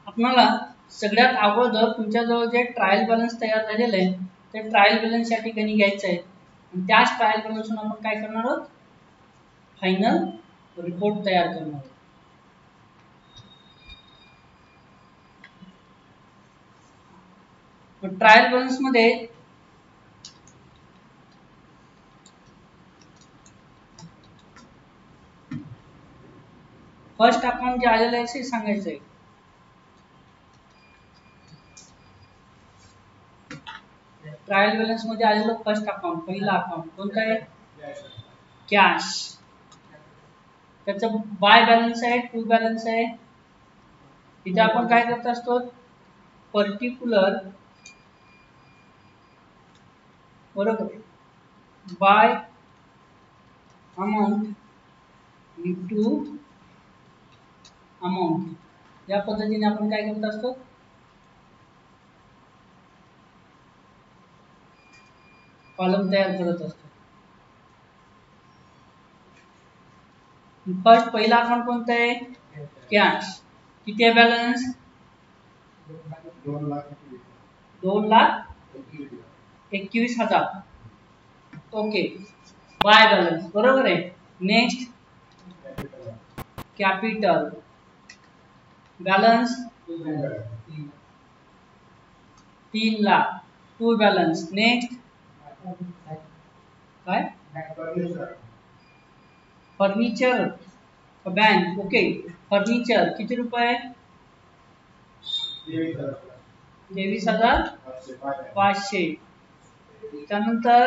आपल्याला सगळ्यात अगोदर तुमच्याजवळ जे ट्रायल बॅलन्स तयार झालेलं आहे ते ट्रायल बॅलन्स या ठिकाणी घ्यायचं आहे आणि त्याच ट्रायल बॅलन्सवरून आपण काय करणार आहोत, फायनल रिपोर्ट तयार करणार आहोत. ट्रायल बॅलन्स मध्ये फर्स्ट अकाउंट जे आलेलं आहे ते सांगायचं आहे. ट्रायल बॅलन्स मध्ये आलेलं फर्स्ट अकाउंट, पहिला अकाउंट कोणतं आहे, कॅश. त्याचं बाय बॅलन्स आहे, टू बॅलन्स आहे. इथे आपण काय करत असतो, पर्टिक्युलर बरोबर बाय अमाउंट इंटू अमाउंट, या पद्धतीने आपण काय करत असतो, कॉलम तयार करत असतो. फर्स्ट पहिला अकाउंट कोणता आहे, कॅश. किती आहे बॅलन्स, 2,21,000. ओके, बाय बॅलन्स बरोबर आहे. Next capital balance 3,00,000, to balance. Next काय, फर्निचर बँक. ओके, फर्निचर किती रुपये, 23,500. त्यानंतर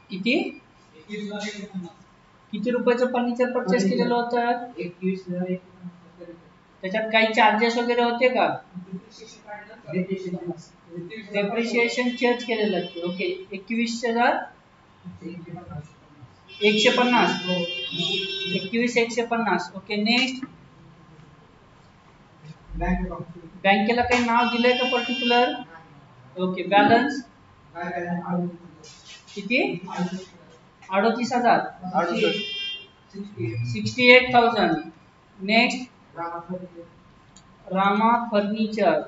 किती, किती रुपयाचं फर्निचर परचेस केलेलं होतं, 21,000. त्याच्यात काही चार्जेस वगैरे होते का, डेप्रिशिएशन चार्ज केलेलं आहे. ओके, 21,150. 21,150. ओके, नेक्स्ट बँकेला काही नाव दिलंय का पर्टिक्युलर. ओके, बॅलन्स किती, 38,000, 68,000. नेक्स्ट रामा फर्निचर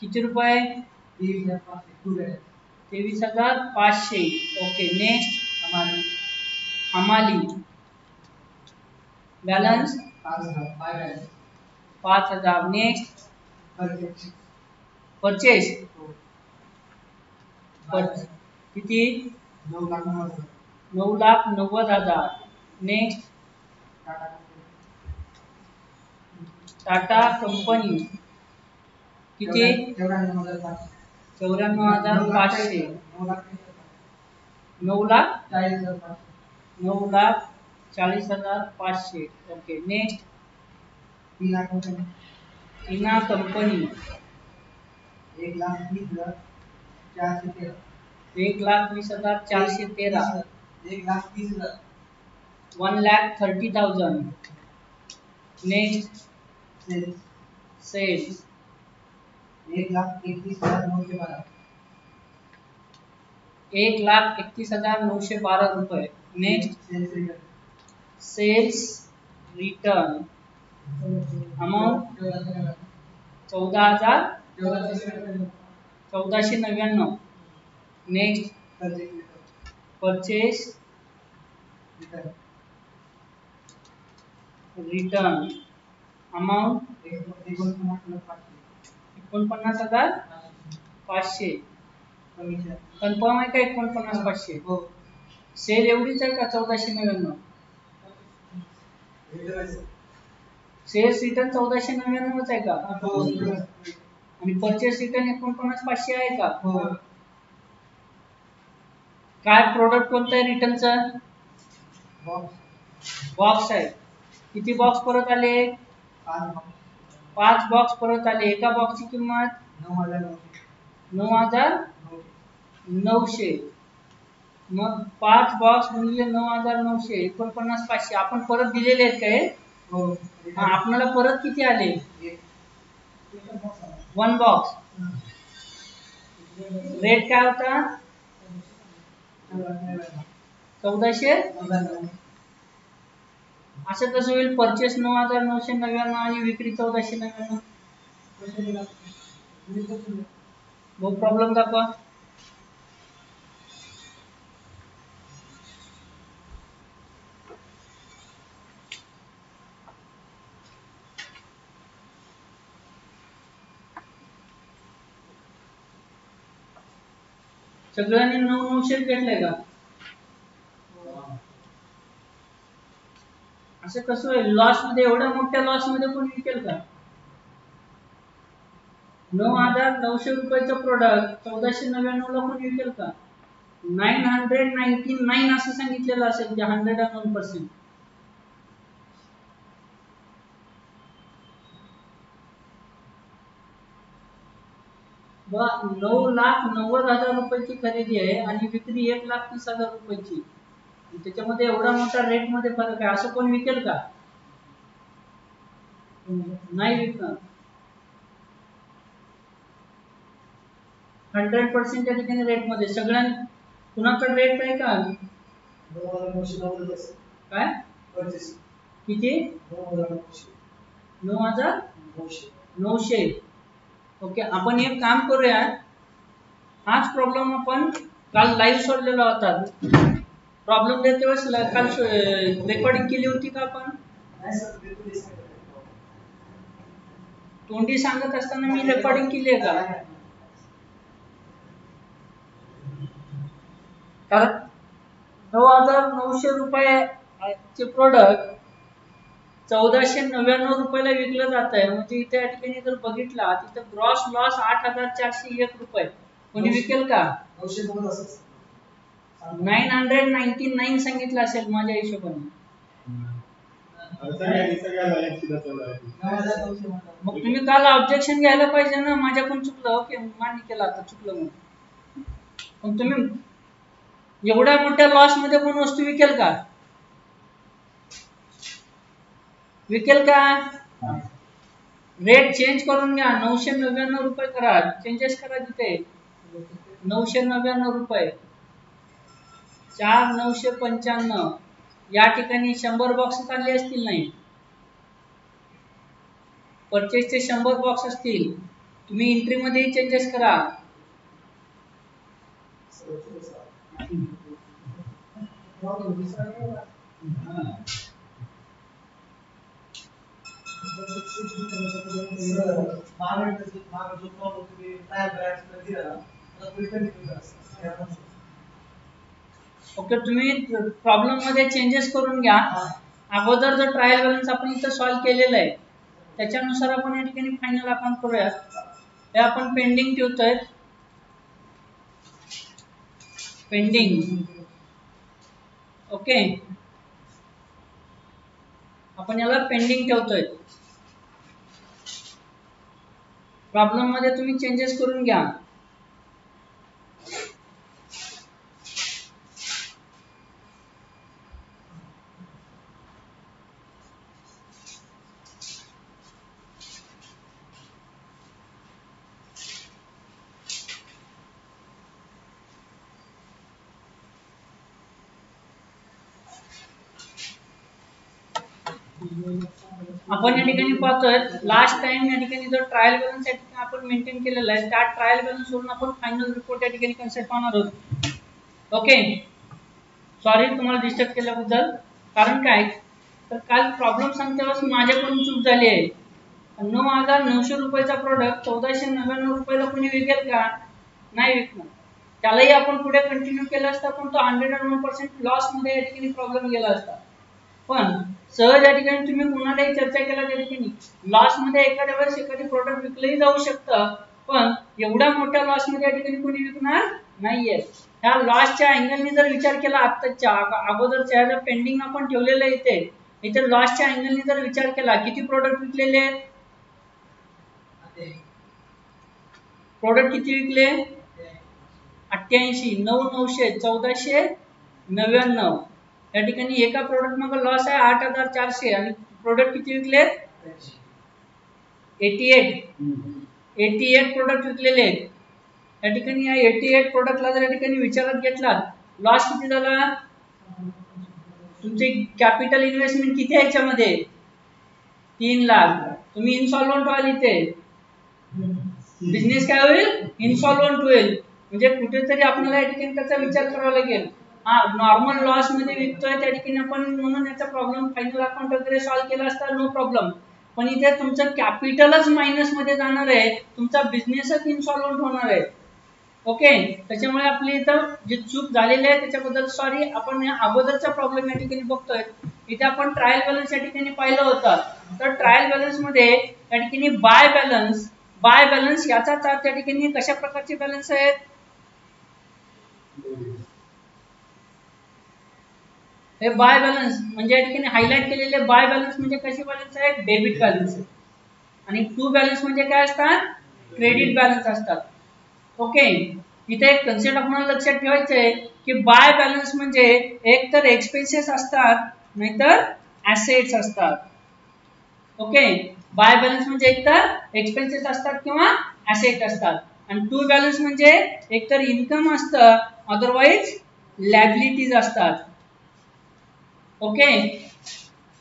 किती रुपये, 23,500. ओके, नेक्स्ट हमाली बॅलन्स 5,000. नेक्स्ट परचेस किती, 9,90,000. नेक्स्ट टाटा कंपनी किती, 94,500. 9,40,500. ओके, नेक्स्ट इना कंपनी 1,20,413. 1,30,000. नेक्स्ट सेल्स 1,31,912 रुपये. Next sales return amount 14,199. Next purchase return amount 49,500. Confirm आहे का 49,500. सेल एवढीच आहे का 1499. सेल्स रिटर्न 1499 आहे का, आणि परचेस रिटर्न 49,500 आहे का. काय प्रोडक्ट कोणतं आहे रिटर्नचं, बॉक्स आहे. किती बॉक्स परत आले, 5 बॉक्स परत आले. एका बॉक्सची किंमत 9,900. मग 5 बॉक्स गुणिले 9,900, 49,500. आपण परत दिलेले आहेत काय, आपल्याला परत किती आले, 1 बॉक्स. रेट काय होता, 1499. असं कसं होईल? परचेस 9,999 आणि विक्री 1499. वो प्रॉब्लेम दाखवा. सगळ्यांनी 9,900 घेतलंय का? असं कसं होईल? लॉस मध्ये, एवढ्या मोठ्या लॉस मध्ये कोणी विकेल का? 9,900 रुपयाचं प्रोडक्ट 1499 ला कोणी विकेल का? 999 असं सांगितलेलं असेल ते 101%. बघा, 9,90,000 रुपयाची खरेदी आहे आणि विक्री 1,30,000 रुपयाची. त्याच्यामध्ये एवढा मोठा रेट मध्ये फरक आहे, असं कोण विकेल का? नाही विकणार. 100% त्या ठिकाणी रेट मध्ये सगळ्यां कुणाकडे रेट आहे का? काय किती? 9,900. ओके, आपण एक काम करूया. हाच प्रॉब्लेम आपण काल लाईव्ह सोडलेला होता. प्रॉब्लेम देते वेळेस काल रेकॉर्डिंग केली होती का आपण? तोंडी सांगत असताना मी रेकॉर्डिंग केली आहे का? कारण 9,900 रुपयाचे प्रोडक्ट 1,499 रुपयाला विकलं जात आहे. म्हणजे इथे या ठिकाणी जर बघितला तिथे ग्रॉस लॉस 8,401 रुपये. कोणी विकेल का? 999 सांगितलं असेल माझ्या हिशोबाने. मग तुम्ही काल ऑब्जेक्शन घ्यायला पाहिजे ना, माझ्याकडून चुकलं. ओके, मान्य केलं, आता चुकलं म्हणून. पण तुम्ही एवढ्या मोठ्या लॉस मध्ये कोण वस्तू विकेल का? विकेल का? रेट चेंज करून घ्या. 999 रुपये करा, चेंजेस करा तिथे. 999 रुपये, 4,995. या ठिकाणी 100 बॉक्स आले असतील. नाही, परचेसचे 100 बॉक्स असतील. तुम्ही एंट्री मध्ये चेंजेस करा. ओके, तुम्ही प्रॉब्लेम मध्ये चेंजेस करून घ्या. अगोदर जो ट्रायल बॅलन्स आपण इथं सॉल्व्ह केलेला आहे त्याच्यानुसार आपण या ठिकाणी फायनल अकाउंट करूया. हे आपण पेंडिंग ठेवतोय. पेंडिंग. ओके, आपण याला पेंडिंग ठेवतोय. प्रॉब्लेम मध्ये तुम्ही चेंजेस करून घ्या. आपण या ठिकाणी पाहतोय लास्ट टाइम या ठिकाणी जो ट्रायल बॅलन्स आपण मेंटेन केलेला आहे त्या ट्रायल बॅलन्स वरून आपण फायनल रिपोर्ट या ठिकाणी कन्सिडर करणार आहोत. ओके, सॉरी तुम्हाला डिस्टर्ब केल्याबद्दल. कारण काय तर काल प्रॉब्लेम सांगते वेळेस माझ्याकडून चूक झाली आहे. 9,900 रुपयाचा प्रोडक्ट 1,499 रुपयाला कोणी विकेल का? नाही विकणार. त्यालाही आपण पुढे कंटिन्यू केलं असतं पण तो 101% लॉस मध्ये या ठिकाणी प्रॉब्लेम गेला असता. पण सहज या ठिकाणी तुम्ही कुणालाही चर्चा केला त्या ठिकाणी लॉस मध्ये एखाद्या वेळेस एखादी प्रोडक्ट विकलंही जाऊ शकतं. पण एवढ्या मोठ्या लॉस मध्ये या ठिकाणी कोणी विकणार नाहीये. ह्या लॉसच्या अँगलने जर विचार केला आत्ताच्या अगोदरच्या ह्या पेंडिंग आपण ठेवलेलं इथे लॉसच्या अँगलने जर विचार केला किती प्रोडक्ट विकलेले आहेत? प्रोडक्ट किती विकले? 88. 9,900 1,499. या ठिकाणी एका प्रोडक्ट मग लॉस आहे 8,400 आणि प्रोडक्ट किती विकले? 88 प्रोडक्ट विकलेले आहेत. या ठिकाणी या 88 प्रोडक्टला जर या ठिकाणी विचारात घेतला लॉस किती झाला? तुमचे कॅपिटल इन्व्हेस्टमेंट किती आहे याच्यामध्ये 3 लाख. तुम्ही इनसॉल्वंट व्हाल इथे, बिझनेस काय होईल इनसॉल्वंट होईल. म्हणजे कुठेतरी आपल्याला या ठिकाणी त्याचा विचार करावा लागेल. हा नॉर्मल लॉस मध्ये विकतोय त्या ठिकाणी आपण म्हणून याचा प्रॉब्लेम फायनल अकाउंट वगैरे सॉल्व्ह केला असता नो प्रॉब्लेम. पण इथे तुमचं कॅपिटलच मायनस मध्ये जाणार आहे, तुमचा बिझनेसच इनसॉल्वंट होणार आहे. ओके, त्याच्यामुळे आपली इथं जी चूक झालेली आहे त्याच्याबद्दल सॉरी. आपण या अगोदरचा प्रॉब्लेम या ठिकाणी बघतोय. इथे आपण ट्रायल बॅलन्स या ठिकाणी पाहिलं होतं. तर ट्रायल बॅलन्स मध्ये या ठिकाणी बाय बॅलन्स याचाच अर्थ या ठिकाणी कशा प्रकारचे बॅलन्स आहेत, हे बाय बॅलन्स म्हणजे या ठिकाणी हायलाइट केलेले बाय बॅलन्स म्हणजे कसे बॅलन्स आहेत, डेबिट बॅलन्स. आणि टू बॅलन्स म्हणजे काय असतात, क्रेडिट बॅलन्स असतात. ओके, इथे एक कन्सेप्ट आपल्याला लक्षात ठेवायचं आहे की बाय बॅलन्स म्हणजे एक तर एक्सपेन्सेस असतात नाहीतर ऍसेट्स असतात. ओके, बाय बॅलन्स म्हणजे एक तर एक्सपेन्सेस असतात किंवा ऍसेट असतात. आणि टू बॅलन्स म्हणजे एक तर इन्कम असतं अदरवाइज लायबिलिटीज असतात. ओके,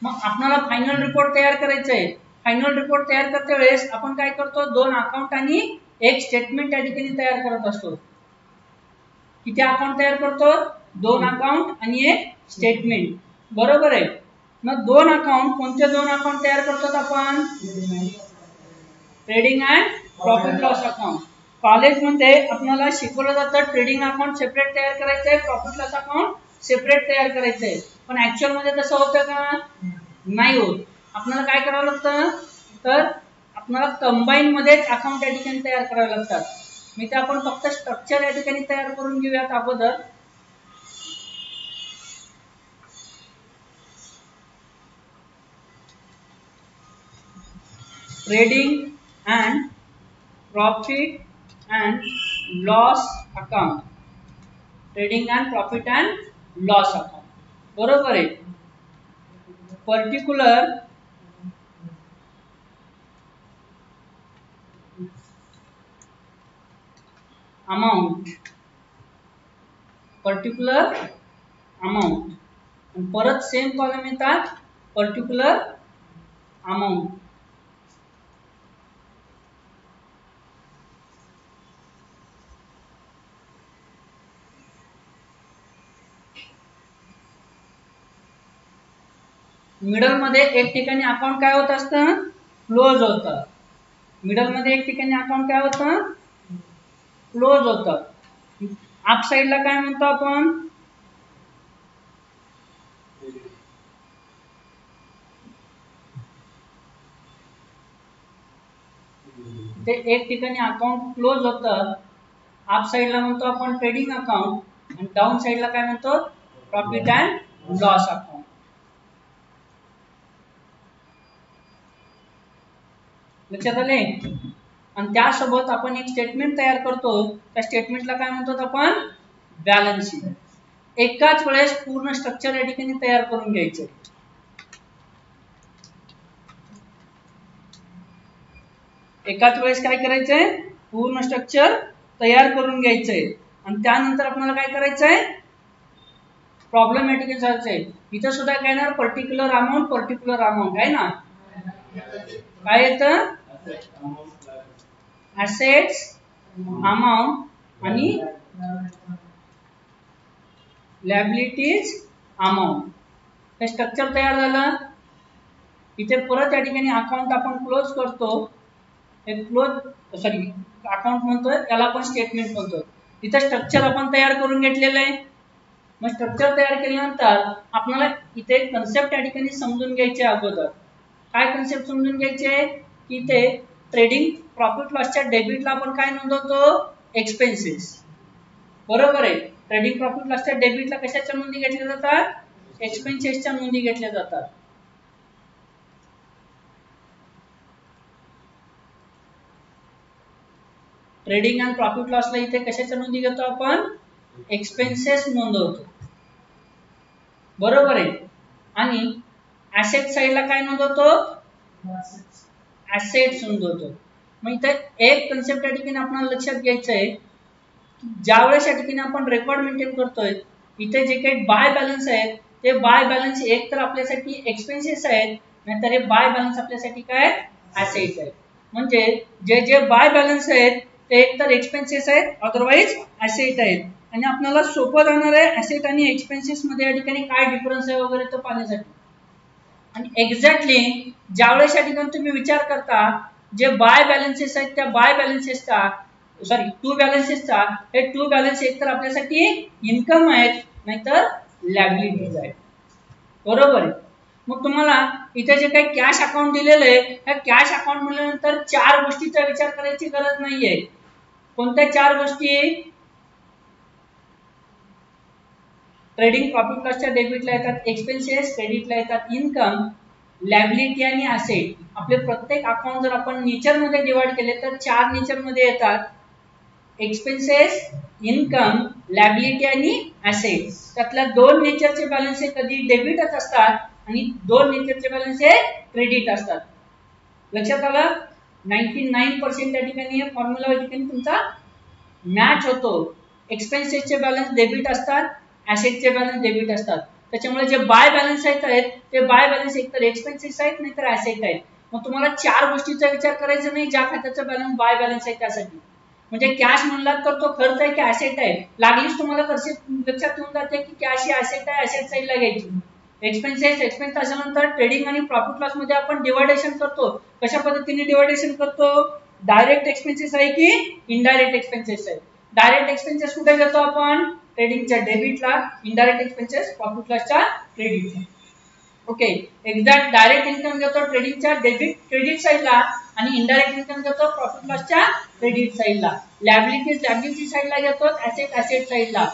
मग आपल्याला फायनल रिपोर्ट तयार करायचा आहे. फायनल रिपोर्ट तयार करते वेळेस आपण काय करतो, 2 अकाउंट आणि एक स्टेटमेंट या ठिकाणी तयार करत असतो. किती अकाउंट तयार करतो, 2 अकाउंट आणि एक स्टेटमेंट. बरोबर आहे. मग 2 अकाउंट, कोणते 2 अकाउंट तयार करतो आपण, trading and profit loss account. कॉलेजमध्ये आपल्याला शिकवलं जातं ट्रेडिंग अकाउंट सेपरेट तयार करायचंय, प्रॉफिट लॉस अकाउंट सेपरेट तयार करायचंय. पण ऍक्च्युअल मध्ये तसं होतं का, नाही होत. आपल्याला काय करावं लागतं, तर आपल्याला कंबाईन मध्येच अकाउंट या ठिकाणी तयार करावे लागतात. मी ते आपण फक्त स्ट्रक्चर या ठिकाणी तयार करून घेऊयात अगोदर. Trading and profit and loss account, trading and profit and loss account. बरोबर आहे. पर्टिक्युलर अमाउंट, पर्टिक्युलर अमाउंट, परत सेम कॉलम येतात पर्टिक्युलर अमाउंट. मिडल मध्ये एक ठिकाणी अकाउंट काय होत असतं, क्लोज होतं. मिडल मध्ये एक ठिकाणी अकाउंट काय होतं, क्लोज होतं. अप साइडला काय म्हणतो आपण, ते एक ठिकाणी अकाउंट क्लोज होतं. अप साइडला म्हणतो आपण ट्रेडिंग अकाउंट आणि डाऊन साइडला काय म्हणतो, प्रॉफिट अँड लॉस अकाउंट. लक्षात आले. आणि त्यासोबत आपण एक स्टेटमेंट तयार करतो, त्या स्टेटमेंटला काय म्हणतो आपण, बॅलन्स शीट. एकाच वेळेस पूर्ण स्ट्रक्चर या ठिकाणी तयार करून घ्यायचं. एकाच वेळेस काय करायचंय, पूर्ण स्ट्रक्चर तयार करून घ्यायचंय. आणि त्यानंतर आपल्याला काय करायचंय, प्रॉब्लेम या ठिकाणी करायचंय. इथं सुद्धा काय ना, पर्टिक्युलर अमाउंट आहे ना, काय येतं, ऍसेट्स अमाउंट आणि लायबिलिटीज अमाउंट. हे स्ट्रक्चर तयार झालं. इथे परत या ठिकाणी अकाउंट आपण क्लोज करतो, हे क्लोज सॉरी अकाउंट म्हणतोय, त्याला आपण स्टेटमेंट म्हणतो. इथे स्ट्रक्चर आपण तयार करून घेतलेलं आहे. मग स्ट्रक्चर तयार केल्यानंतर आपल्याला इथे कन्सेप्ट या ठिकाणी समजून घ्यायचे. अगोदर काय कन्सेप्ट समजून घ्यायचे, की इथे ट्रेडिंग प्रॉफिट लॉसच्या डेबिटला आपण काय नोंदवतो, एक्सपेन्सेस. बरोबर आहे. ट्रेडिंग प्रॉफिट लॉसच्या डेबिटला कशाच्या नोंदी घेतल्या जातात, एक्सपेन्सेसच्या नोंदी घेतल्या जातात. ट्रेडिंग अँड प्रॉफिट लॉसला इथे कशाच्या नोंदी घेतो आपण, एक्सपेन्सेस नोंदवतो. बरोबर आहे. आणि ऍसेट साइडला काय नोंदवतो, ऍसेट्स नोंदवतो. मग इथे एक कन्सेप्ट या ठिकाणी आपल्याला लक्षात घ्यायचं आहे, ज्या वेळेस या ठिकाणी आपण रेकॉर्ड मेंटेन करतोय, इथे जे काही बाय बॅलन्स आहेत ते बाय बॅलन्स एक तर आपल्यासाठी एक्सपेन्सेस आहेत, नाहीतर हे बाय बॅलन्स आपल्यासाठी काय ऍसेट्स आहेत. म्हणजे जे जे बाय बॅलन्स आहेत ते एक तर एक्सपेन्सेस आहेत, अदरवाइज ऍसेट आहेत. आणि आपल्याला सोपं जाणार आहे ऍसेट आणि एक्सपेन्सेस मध्ये या ठिकाणी काय डिफरन्स आहे वगैरे तो पाहण्यासाठी. आणि एक्झॅक्टली ज्यावेळेस या ठिकाणी तुम्ही विचार करता जे बाय बॅलन्सेस आहेत त्या बाय बॅलन्सेसचा टू बॅलन्सेसचा हे टू बॅलन्स एक तर आपल्यासाठी इन्कम आहेत नाहीतर लायबिलिटीज आहेत. बरोबर आहे. मग तुम्हाला इथे जे काही कॅश अकाउंट दिलेलं आहे त्या कॅश अकाउंट म्हणल्यानंतर चार गोष्टीचा विचार करायची गरज नाहीये. कोणत्या चार गोष्टी? ट्रेडिंग प्रॉफिट लॉसच्या डेबिटला येतात एक्सपेन्सेस, क्रेडिटला येतात इन्कम, लायबिलिटी आणि असेट. आपले प्रत्येक अकाउंट जर आपण नेचर मध्ये डिवाइड केले तर चार नेचर मध्ये येतात, एक्सपेन्सेस, इन्कम, लायबिलिटी आणि असेट. त्यातल्या दोन नेचरचे बॅलन्स हे कधी डेबिटच असतात आणि दोन नेचरचे बॅलन्स हे क्रेडिट असतात. लक्षात आलं? 99% त्या ठिकाणी हे फॉर्म्युला या ठिकाणी तुमचा मॅच होतो. एक्सपेन्सेसचे बॅलन्स डेबिट असतात, ऍसेटचे बॅलन्स डेबिट असतात. त्याच्यामुळे जे बाय बॅलन्स आहेत ते बाय बॅलन्स एकतर एक्सपेन्सेस आहेत नाहीतर ऍसेट आहेत. मग तुम्हाला चार गोष्टीचा विचार करायचा नाही ज्या खात्याचा बॅलन्स बाय बॅलन्स आहे त्यासाठी. म्हणजे कॅश म्हणलात तर तो खर्च आहे की ऍसेट आहे. लागलीच तुम्हाला लक्षात येऊन जाते की कॅश ही ऍसेट आहे, ऍसेट साईडला घ्यायची. एक्सपेन्सेस एक्सपेन्स असल्यानंतर ट्रेडिंग आणि प्रॉफिट लॉस मध्ये आपण डिवायडेशन करतो. कशा पद्धतीने डिवायडेशन करतो? डायरेक्ट एक्सपेन्सेस आहे की इनडायरेक्ट एक्सपेन्सेस आहे. डायरेक्ट एक्सपेन्सेस कुठे घेतो आपण? ट्रेडिंगच्या डेबिटला, इनडायरेक्ट एक्सपेन्सेस प्रॉफिट लॉसच्या क्रेडिटला. ओके, एक्झॅक्ट डायरेक्ट इन्कम घेतो ट्रेडिंगच्या डेबिट क्रेडिट साइडला आणि इनडायरेक्ट इन्कम घेतो प्रॉफिट लॉसच्या क्रेडिट साइडला. लायबिलिटी साइडला घेतो, ऍसेट साइडला.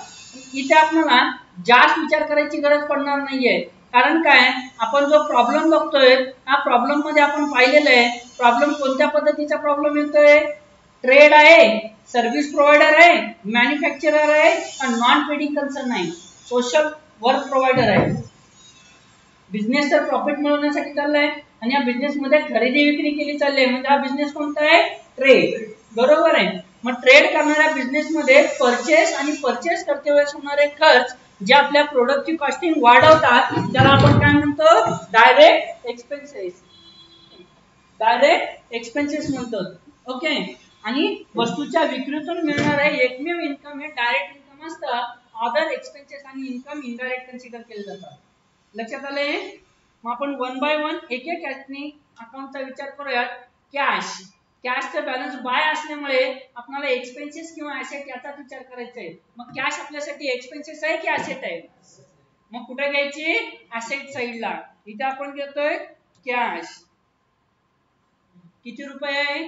इथे आपल्याला जास्त विचार करायची गरज पडणार नाहीये. कारण काय, आपण जो प्रॉब्लेम बघतोय हा प्रॉब्लेम मध्ये आपण पाहिलेलं आहे. प्रॉब्लेम कोणत्या पद्धतीचा प्रॉब्लेम येतोय? ट्रेड आहे, सर्व्हिस प्रोव्हायडर आहे, मॅन्युफॅक्चरर आहे आणि नॉन ट्रेडिंग कन्सर्न आहे, सोशल वर्क प्रोव्हायडर आहे. बिझनेस तर प्रॉफिट मिळवण्यासाठी चाललाय आणि या बिझनेस मध्ये खरेदी विक्री केली चालली आहे. म्हणजे हा बिझनेस कोणता आहे? ट्रेड. बरोबर आहे. मग ट्रेड करणाऱ्या बिझनेस मध्ये परचेस आणि परचेस करते वेळेस होणारे खर्च जे आपल्या प्रोडक्टची कॉस्टिंग वाढवतात त्याला आपण काय म्हणतो? Direct expenses. डायरेक्ट एक्सपेन्सेस म्हणतो. ओके. आणि वस्तूच्या विक्रीतून मिळणारे एकमेव इन्कम हे डायरेक्ट इन्कम असतं. अदर एक्सपेन्सेस आणि इन्कम इनडायरेक्ट कन्सिडर केले जातात. लक्षात आले? मग आपण वन बाय वन एक एक अकाउंटचा विचार करूयात. कॅश. कॅशचा बॅलन्स बाय असल्यामुळे आपल्याला एक्सपेन्सेस किंवा ऍसेट याचा विचार करायचा आहे. मग कॅश आपल्यासाठी एक्सपेन्सेस आहे की ऍसेट आहे? मग कुठे घ्यायची? ऍसेट साइडला. इथे आपण घेतोय कॅश. किती रुपये आहे?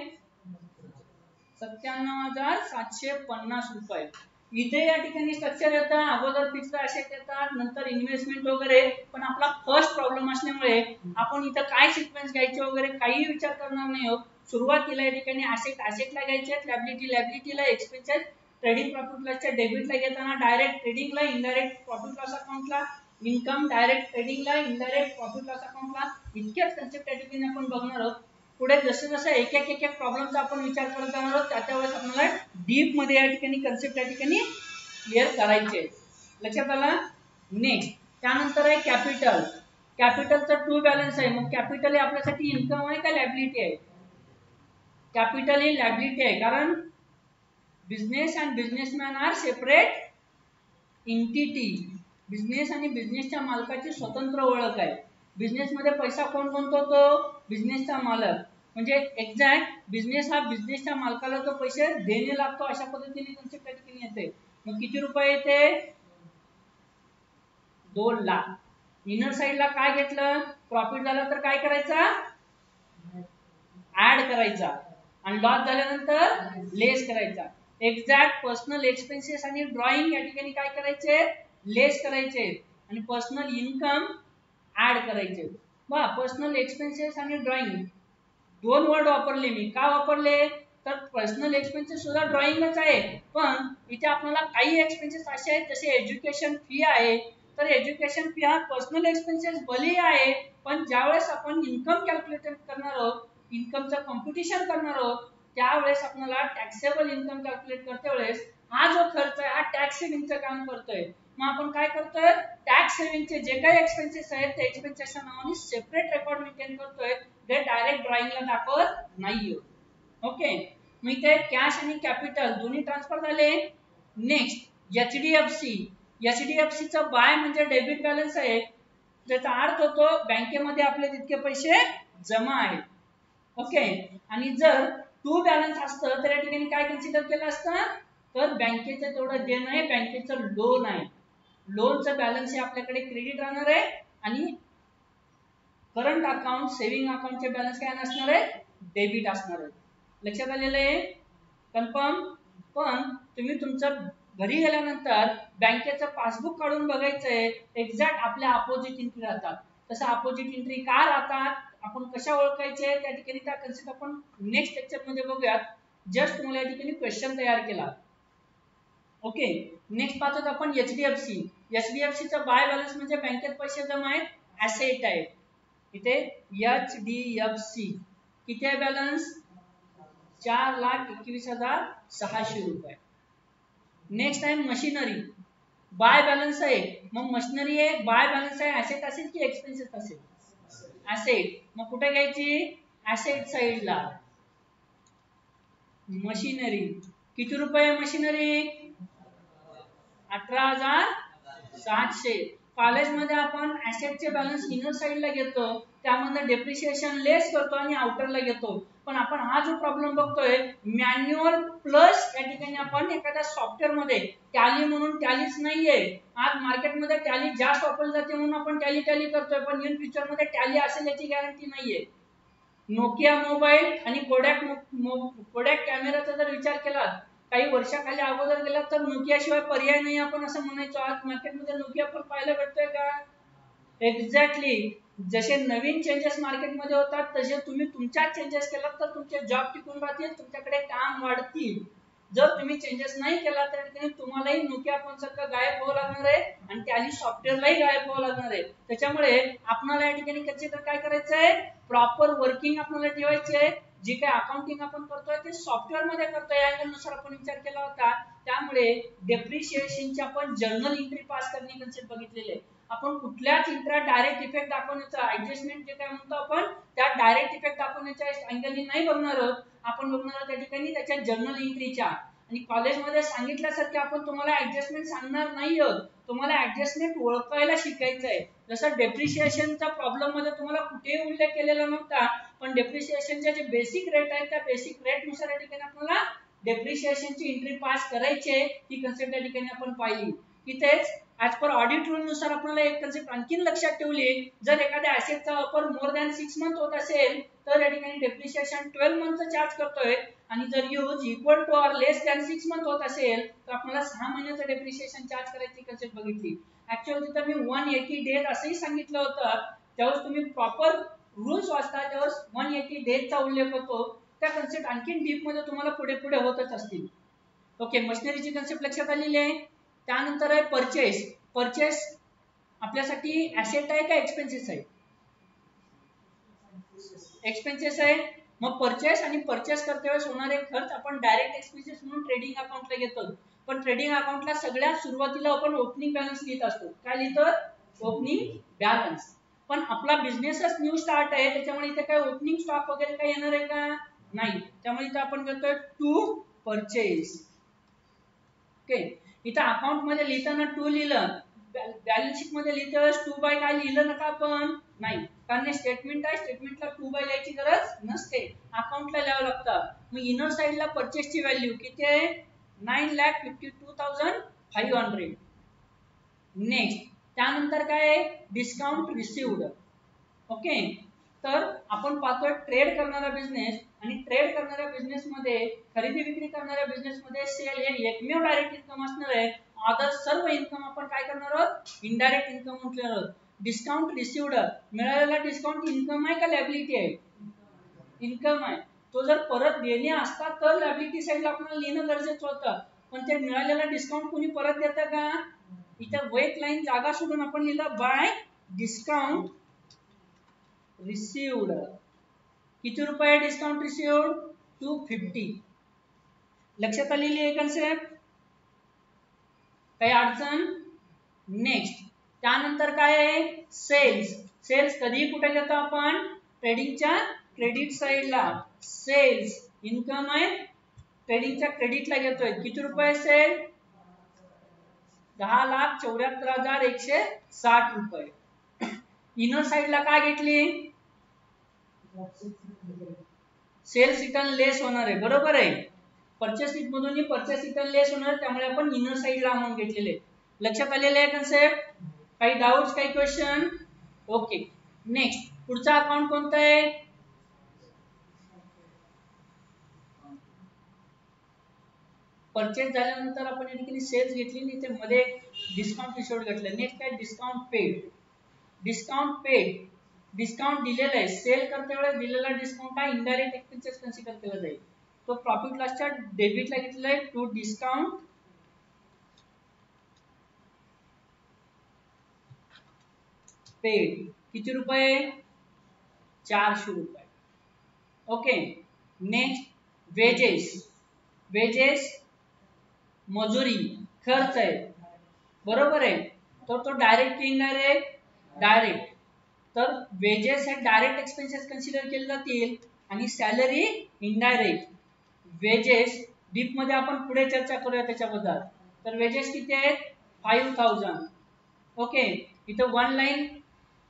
97,750 रुपये. इथे या ठिकाणी स्ट्रक्चर येतं, अगोदर फिक्स्ड ऍसेट येतात, नंतर इन्व्हेस्टमेंट वगैरे. पण आपला फर्स्ट प्रॉब्लेम असल्यामुळे आपण इथं काय सिक्वेन्स घ्यायचे वगैरे काही विचार करणार नाही आहोत. सुरुवातीला या ठिकाणी ऍसेटला घ्यायचे, लायबिलिटीला, एक्सपेन्सेस ट्रेडिंग प्रॉफिट लॉसच्या डेबिटला घेताना डायरेक्ट ट्रेडिंगला, इनडायरेक्ट प्रॉफिट लॉस अकाउंटला, इन्कम डायरेक्ट ट्रेडिंगला, इनडायरेक्ट प्रॉफिट लॉस अकाउंटला. इतक्याच कन्सेप्ट या ठिकाणी आपण बघणार आहोत. पुढे जसे जसे एक एक प्रॉब्लेमचा आपण विचार करत जाणार आहोत त्या वेळेस आपल्याला डीप मध्ये या ठिकाणी कन्सेप्ट या ठिकाणी क्लिअर करायचे. लक्षात आलं? नेक्स्ट त्यानंतर आहे कॅपिटल. कॅपिटलचा टू बॅलन्स आहे. मग कॅपिटल हे आपल्यासाठी इन्कम आहे का लायबिलिटी आहे? कॅपिटल ही लायबिलिटी आहे. कारण business and businessman are separate entity. Business आणि बिझनेसच्या मालकाची स्वतंत्र ओळख आहे. बिझनेस मध्ये पैसा कोण गुंतवतो? बिझनेसचा मालक. म्हणजे एक्झॅक्ट बिझनेस हा बिझनेसच्या मालकाला तो पैसे देणे लागतो अशा पद्धतीने कन्सेप्ट येते. मग किती रुपये येते? 2 लाख. इनर साइडला काय घेतलं? प्रॉफिट झाला तर काय करायचा? ऍड करायचा आणि लॉस झाल्यानंतर लेस करायचा. एक्झॅक्ट पर्सनल एक्सपेन्सेस आणि ड्रॉइंग या ठिकाणी काय करायचे? लेस करायचे आणि पर्सनल इन्कम ऍड करायचे. बा पर्सनल एक्सपेन्सेस आणि ड्रॉइंग दोन वर्ड वापरले मी. का वापरले? तर पर्सनल एक्सपेन्सेस सुद्धा ड्रॉइंगच आहे. पण इथे आपल्याला काही एक्सपेन्सेस असे आहेत जसे एज्युकेशन फी आहे. तर एज्युकेशन फी हा पर्सनल एक्सपेन्सेस भले आहे, पण ज्यावेळेस आपण इन्कम कॅल्क्युलेट करणार आहोत, इन्कमचं कॉम्प्युटेशन करणार आहोत, त्यावेळेस आपल्याला टॅक्सेबल इन्कम कॅल्क्युलेट करते वेळेस हा जो खर्च आहे हा टॅक्स सेव्हिंगचं काम करतोय. मग आपण काय करतोय, टॅक्स सेव्हिंगचे जे काही एक्सपेन्सेस आहेत ते एक्सपेन्सेसच्या नावाने सेपरेट रेकॉर्ड मेंटेन करतोय, ते डायरेक्ट ड्रॉइंगला दाखवत नाहीये. ओके, मग इथे कॅश आणि कॅपिटल दोन्ही ट्रान्सफर झाले. नेक्स्ट एचडीएफसी चा बाय म्हणजे डेबिट बॅलन्स आहे, त्याचा अर्थ होतो बँकेमध्ये आपले तितके पैसे जमा आहेत. ओके, आणि जर टू बॅलन्स असतं तर या ठिकाणी काय कन्सिडर केलं असतं, तर बँकेचं तेवढं देणं आहे, बँकेचं लोन आहे, लोनचं बॅलन्स हे आपल्याकडे क्रेडिट राहणार आहे आणि करंट अकाउंट सेव्हिंग अकाउंटचे बॅलन्स काय नसणार आहे, डेबिट असणार आहे. लक्षात आलेलं आहे, कन्फर्म. पण तुम्ही तुमचं घरी गेल्यानंतर बँकेचं पासबुक काढून बघायचंय, एक्झॅक्ट आपल्या अपोजिट एंट्री राहतात. तसं अपोजिट एंट्री का राहतात, आपण कशा ओळखायचे, त्या ठिकाणी त्या कन्सेप्ट आपण नेक्स्ट लेक्चर मध्ये बघूयात. जस्ट तुम्हाला या ठिकाणी क्वेश्चन तयार केला. ओके, नेक्स्ट पाहतो आपण एचडीएफसी चा बाय बॅलन्स म्हणजे बँकेत पैसे जमा आहेत, ऍसेट आहे. इथे एचडीएफसी किती आहे बॅलन्स, 4,21,600 रुपये. नेक्स्ट आहे मशिनरी, बाय बॅलन्स आहे, मग मशिनरी आहे, बाय बॅलन्स आहे, ऍसेट असेल की एक्सपेन्सेस असेल, ऍसेट. मग कुठे घ्यायची, ऍसेट साइडला. मशिनरी किती रुपये, मशिनरी 18,700. कॉलेजमध्ये आपण ऍसेटचे बॅलन्स इनर साइडला घेतो, त्यामध्ये डेप्रिशिएशन लेस करतो आणि आउटरला घेतो. पण आपण हा जो प्रॉब्लेम बघतोय मॅन्युअल प्लस या ठिकाणी आपण एखाद्या सॉफ्टवेअर मध्ये टॅली म्हणून, टॅलीच नाहीये आज मार्केटमध्ये, टॅली जास्त वापरली जाते म्हणून आपण टॅली करतोय, पण इन फ्युचर मध्ये टॅली असेल याची गॅरंटी नाहीये. नोकिया मोबाईल आणि कोडॅक कॅमेराचा जर विचार केला काही वर्षाखाली अगोदर गेला तर नोकिया शिवाय पर्याय नाही आपण असं म्हणायचो. आज मार्केटमध्ये नोकिया पण पाहायला भेटतोय का, एक्झॅक्टली. जसे नवीन चेंजेस मार्केटमध्ये होतात तसे तुम्ही तुमच्यात चेंजेस केलात तर तुमचे जॉब टिकून राहतील, तुमच्याकडे काम वाढतील. जर तुम्ही चेंजेस नाही केला तर तुम्हालाही नोकिया फोन सारखं गायब व्हावं लागणार आहे आणि टॅली सॉफ्टवेअरलाही गायब व्हावं लागणार आहे. त्याच्यामुळे आपल्याला या ठिकाणी कन्सिडर काय करायचंय, प्रॉपर वर्किंग आपल्याला ठेवायची आहे. जे काही अकाउंटिंग आपण करतोय ते सॉफ्टवेअर मध्ये करतोय, या नुसार आपण विचार केला होता. त्यामुळे डेप्रिशिएशनची आपण जर्नल एंट्री पास करणे कन्सेप्ट बघितलेले आहे. आपण कुठल्याच एंट्री डायरेक्ट इफेक्ट दाखवण्याचा, ऍडजस्टमेंट जे काय म्हणतो आपण त्या डायरेक्ट इफेक्ट दाखवण्याच्या अँगलनी नाही बघणार आहोत, आपण बघणार आहोत त्या ठिकाणी त्याच्या जर्नल एंट्रीच्या. आणि कॉलेजमध्ये सांगितल्यासारखे आपण तुम्हाला ऍडजस्टमेंट सांगणार नाही आहोत, तुम्हाला ऍडजस्टमेंट ओळखायला शिकायचं आहे. जसं डेप्रिशिएशनच्या प्रॉब्लेम मध्ये तुम्हाला कुठेही उल्लेख केलेला नव्हता, पण डेप्रिशिएशनचे जे बेसिक रेट आहेत त्या बेसिक रेट नुसार या ठिकाणी आपल्याला डेप्रिशिएशनची एंट्री पास करायची आहे, ही कन्सेप्ट या ठिकाणी आपण पाहिली. इथेच ऍज पर ऑडिट रूल नुसार आपल्याला एक कन्सेप्ट आणखी लक्षात ठेवली, जर एखाद्या ऍसेटचा वापर मोर दॅन 6 मंथ होत असेल तर या ठिकाणी डेप्रिशिएशन 12 मंथचं चार्ज करतोय, आणि जर use equal to or less than 6 month होत असेल तर आपल्याला 6 महिन्याचं डेप्रिशिएशन चार्ज करायची कन्सेप्ट बघितली. ऍक्च्युअली तिथं मी 180 डेज असंही सांगितलं होतं, त्यावेळेस तुम्ही प्रॉपर रूल्स वाचता त्यावेळेस 180 डेजचा उल्लेख होतो. त्या कन्सेप्ट आणखी डीप मध्ये तुम्हाला पुढे पुढे होतच असतील. ओके, मशिनरीची कन्सेप्ट लक्षात आलेली आहे. त्यानंतर आहे परचेस. परचेस आपल्यासाठी ऍसेट आहे का एक्सपेन्सेस आहे, एक्सपेन्सेस आहे. मग परचेस आणि परचेस करते वेळेस होणारे खर्च आपण डायरेक्ट एक्सपेन्सेस म्हणून ट्रेडिंग अकाउंटला घेतो. पण ट्रेडिंग अकाउंटला सगळ्यात सुरुवातीला आपण ओपनिंग बॅलन्स लिहित असतो. काय लिहितो, ओपनिंग बॅलन्स. पण आपला बिझनेसच न्यू स्टार्ट आहे, त्याच्यामुळे इथे काय ओपनिंग स्टॉक वगैरे काय येणार आहे का, नाही. त्यामुळे इथे आपण घेतोय टू परचेस. ओके, इथं अकाउंट मध्ये लिहिताना टू लिहिलं, बॅलन्स शीट मध्ये लिहितोय टू बाय काय लिहिलं नका आपण, नाही. कारण स्टेटमेंट आहे, स्टेटमेंटला टू बाय लिहायची गरज नसते, अकाउंटला लिहावं लागतं. मग इनर साइडला परचेसची व्हॅल्यू किती आहे, 9,52,500. नेक्स्ट त्यानंतर काय आहे, डिस्काउंट रिसिव्ड. ओके, तर आपण पाहतोय ट्रेड करणारा बिझनेस, आणि ट्रेड करणाऱ्या बिझनेस मध्ये, खरेदी विक्री करणाऱ्या बिझनेस मध्ये सेल हे एकमेव डायरेक्ट इन्कम असणार आहे. अदर सर्व इन्कम आपण काय करणार आहोत, इनडायरेक्ट इन्कम म्हटणार आहोत. डिस्काउंट रिसिव्ड, मिळालेला डिस्काउंट इन्कम आहे का लायबिलिटी आहे, इन्कम आहे. तो जर परत देणे असतात तर लायबिलिटी साइडला आपल्याला लिहिणं गरजेचं होतं, पण ते मिळालेला डिस्काउंट कोणी परत देतं का, इथं व्हाईट लाईन जागा सोडून आपण लिहिलं बाय डिस्काउंट रिसिव्ड. किती रुपये डिस्काउंट रिसिव्ड, 250. लक्षात आलेली आहे कन्सेप्ट, काही अडचण, नेक्स्ट त्यानंतर काय आहे, सेल्स. सेल्स कधी कुठे घेतो आपण, ट्रेडिंगच्या क्रेडिट साईडला. सेल्स इन्कम आहे, ट्रेडिंगच्या क्रेडिटला घेतोय. किती रुपये सेल, 10,74,160 रुपये. इनर साईडला काय घेतली, सेल्स रिटर्न लेस होणार आहे, बरोबर आहे. परचेस शीट मधून परचेस रिटर्न लेस होणार, त्यामुळे आपण इनर साईडला अमाऊंट घेतलेले. लक्षात आलेले आहे कन्सेप्ट, काही डाउट्स, काही क्वेश्चन. ओके. नेक्स्ट पुढचा अकाउंट कोणता आहे, परचेस झाल्यानंतर आपण या ठिकाणी सेल्स घेतली आणि ते मध्ये डिस्काउंट रिसिव्ड घेतलं. नेक्स्ट काय, discount paid. Discount paid, discount दिलेला आहे, सेल करते वेळेस दिलेला डिस्काउंट हा इनडायरेक्ट एक्सपेन्सेस कन्सिडर केला जाईल. तो प्रॉफिट लॉसच्या डेबिटला घेतलेला आहे. To discount paid. किती रुपये, 400 रुपये. ओके. Next wedges. वेजेस मजुरी, खर्च आहे, बरोबर आहे. तर तो डायरेक्ट की इनडायरेक्ट, डायरेक्ट. तर वेजेस हे डायरेक्ट एक्सपेन्सेस कन्सिडर केले जातील आणि सॅलरी इनडायरेक्ट. वेजेस डीप मध्ये आपण पुढे चर्चा करूया त्याच्याबद्दल. तर वेजेस किती आहेत, 5,000. ओके. इथं वन लाईन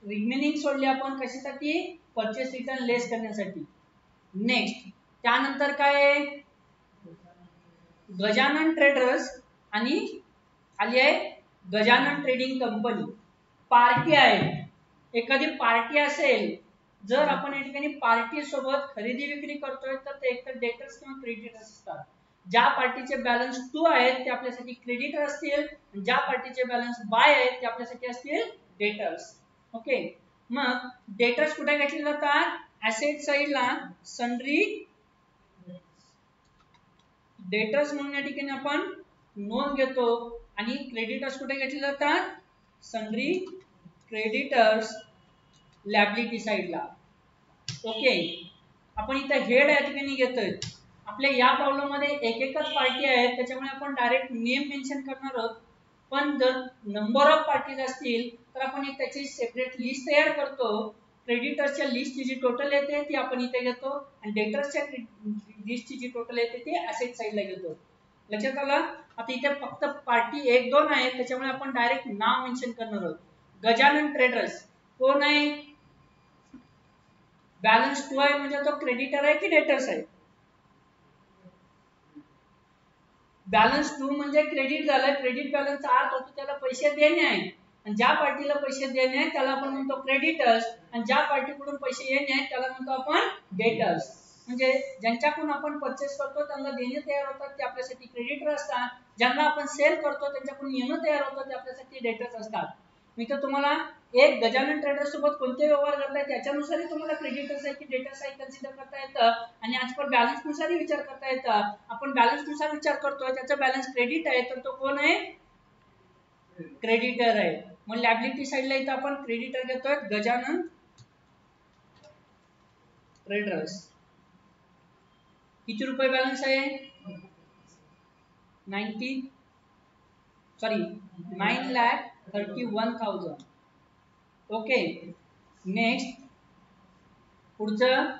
रिमेनिंग सोडली आपण, कशासाठी, परचेस रिटर्न लेस करण्यासाठी. नेक्स्ट त्यानंतर काय आहे, गजानन ट्रेडर्स आणि आली आहे गजानन ट्रेडिंग कंपनी. पार्टी आहे, एखादी पार्टी असेल, जर आपण या ठिकाणी पार्टी सोबत खरेदी विक्री करतोय तर ते एकतर डेटर्स किंवा क्रेडिटर्स असतात. ज्या पार्टीचे बॅलन्स टू आहेत ते आपल्यासाठी क्रेडिटर असतील, ज्या पार्टीचे बॅलन्स बाय आहेत ते आपल्यासाठी असतील डेटर्स. ओके. मग डेटर्स कुठे घेतले जातात, ऍसेट साइडला सन्ड्री डेटर्स म्हणून या ठिकाणी आपण नोंद घेतो. आणि क्रेडिटर्स कुठे घेतले जातात, सन्ड्री क्रेडिटर्स लॅबिलिटी साइडला. ओके. आपण इथे हेड या ठिकाणी घेतोय. आपल्या या प्रॉब्लेम मध्ये एक एकच पार्टी आहे, त्याच्यामुळे आपण डायरेक्ट नेम मेन्शन करणार आहोत. पण जर नंबर ऑफ पार्टीज असतील तर आपण एक त्याची सेपरेट लिस्ट तयार करतो. क्रेडिटर्सच्या लिस्टची जी टोटल येते ती आपण इथे घेतो आणि डेटर्सच्या लिस्टची जी टोटल येते ती ऍसेट साइडला घेतो. लक्षात आलं. आता इथे फक्त पार्टी 1-2 आहे, त्याच्यामुळे आपण डायरेक्ट नाव मेन्शन करणार आहोत. गजानन ट्रेडर्स कोण आहे, बॅलन्स 2 आहे, म्हणजे तो क्रेडिटर आहे की डेटर्स आहे, बॅलन्स 2 म्हणजे क्रेडिट झालं. क्रेडिट बॅलन्सचा अर्थ होतो त्याला पैसे देणे आहे, आणि ज्या पार्टीला पैसे देणे आहेत त्याला आपण म्हणतो क्रेडिटर्स, आणि ज्या पार्टीकडून पैसे येणे आहेत त्याला म्हणतो आपण डेटर्स. म्हणजे ज्यांच्याकडून आपण परचेस करतो त्यांना देणे तयार होतात ते आपल्यासाठी क्रेडिटर असतात, ज्यांना आपण सेल करतो त्यांच्याकडून येणं तयार होतं ते आपल्यासाठी डेटर्स असतात. मी तर तुम्हाला एक गजानन ट्रेडर्स सोबत कोणते व्यवहार करताय त्याच्यानुसारही तुम्हाला क्रेडिटर्स आहे की डेटर्स आहे कन्सिडर करता येतं, आणि आज पर बॅलन्स नुसारही विचार करता येतं. आपण बॅलन्स नुसार विचार करतोय, त्याचा बॅलन्स क्रेडिट आहे तर तो कोण आहे, क्रेडिटर आहे. मग लॅबिलिटी साइडला इथं आपण क्रेडिटर घेतोय गजानन ट्रेडर्स. किती रुपये बॅलन्स आहे, 9,31,000. ओके. नेक्स्ट पुढचं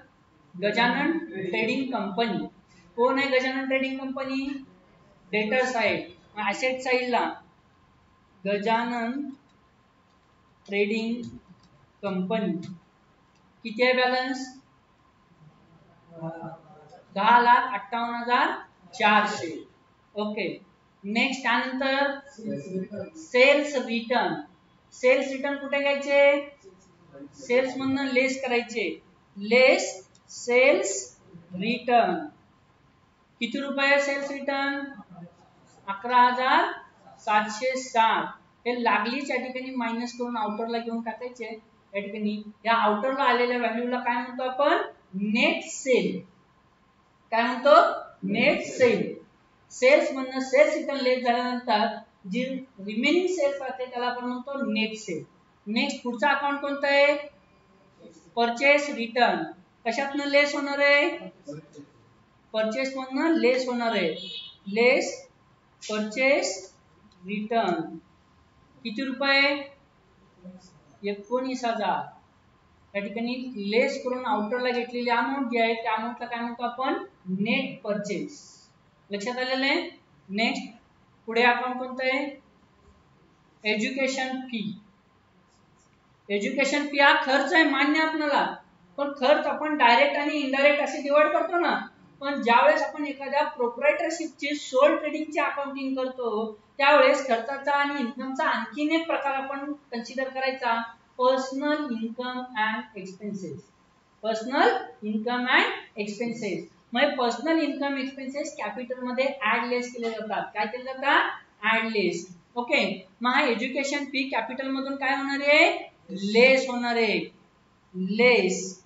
गजानन ट्रेडिंग कंपनी. कोण आहे गजानन ट्रेडिंग कंपनी, डेटर साइड. ऍसेट साइडला गजानन ट्रेडिंग कंपनी. किती आहे बॅलन्स, 10,58,400. ओके. नेक्स्ट त्यानंतर सेल्स रिटर्न. सेल्स रिटर्न कुठे घ्यायचे, सेल्स मधनं लेस करायचे, लेस सेल्स रिटर्न. किती रुपये सेल्स रिटर्न, 11,760. हे लागलीच या ठिकाणी मायनस करून आउटरला घेऊन टाकायचे. या ठिकाणी या आउटरला आलेल्या व्हॅल्यूला काय म्हणतो आपण, नेट सेल. काय म्हणतो, नेट सेल. सेल्स मधनं सेल्स रिटर्न लेस झाल्यानंतर जी रिमेनिंग सेल्स राहते त्याला आपण म्हणतो नेट सेल. नेक्स्ट पुढचा अकाउंट कोणता आहे, परचेस रिटर्न. कशातनं लेस होणार आहे, परचेस मधनं लेस होणार आहे, लेस परचेस रिटर्न. किती रुपये 19,000. या ठिकाणी लेस करून आउटरला घेतलेली अमाऊंट जी आहे त्या अमाऊंटला काय म्हणतो आपण नेट परचेस. लक्षात आलेलं आहे. नेक्स्ट पुढे अकाउंट कोणतं आहे एज्युकेशन फी. एज्युकेशन फी हा खर्च आहे मान्य आपल्याला, पण खर्च आपण डायरेक्ट आणि इनडायरेक्ट असे डिवाइड करतो ना. पण ज्यावेळेस आपण एखाद्या प्रोप्रायटरशिपची सोल ट्रेडिंगची अकाउंटिंग करतो त्यावेळेस खर्चाचा आणि इन्कमचा आणखीन एक प्रकार आपण कन्सिडर करायचा personal income and expenses. Personal income and expenses म्हणजे पर्सनल इन्कम एक्सपेन्सेस कॅपिटल मध्ये ऍड लेस केले जातात. काय केले जातात ऍड लेस. ओके मग हा एज्युकेशन फी कॅपिटल मधून काय होणार आहे लेस होणार आहे. लेस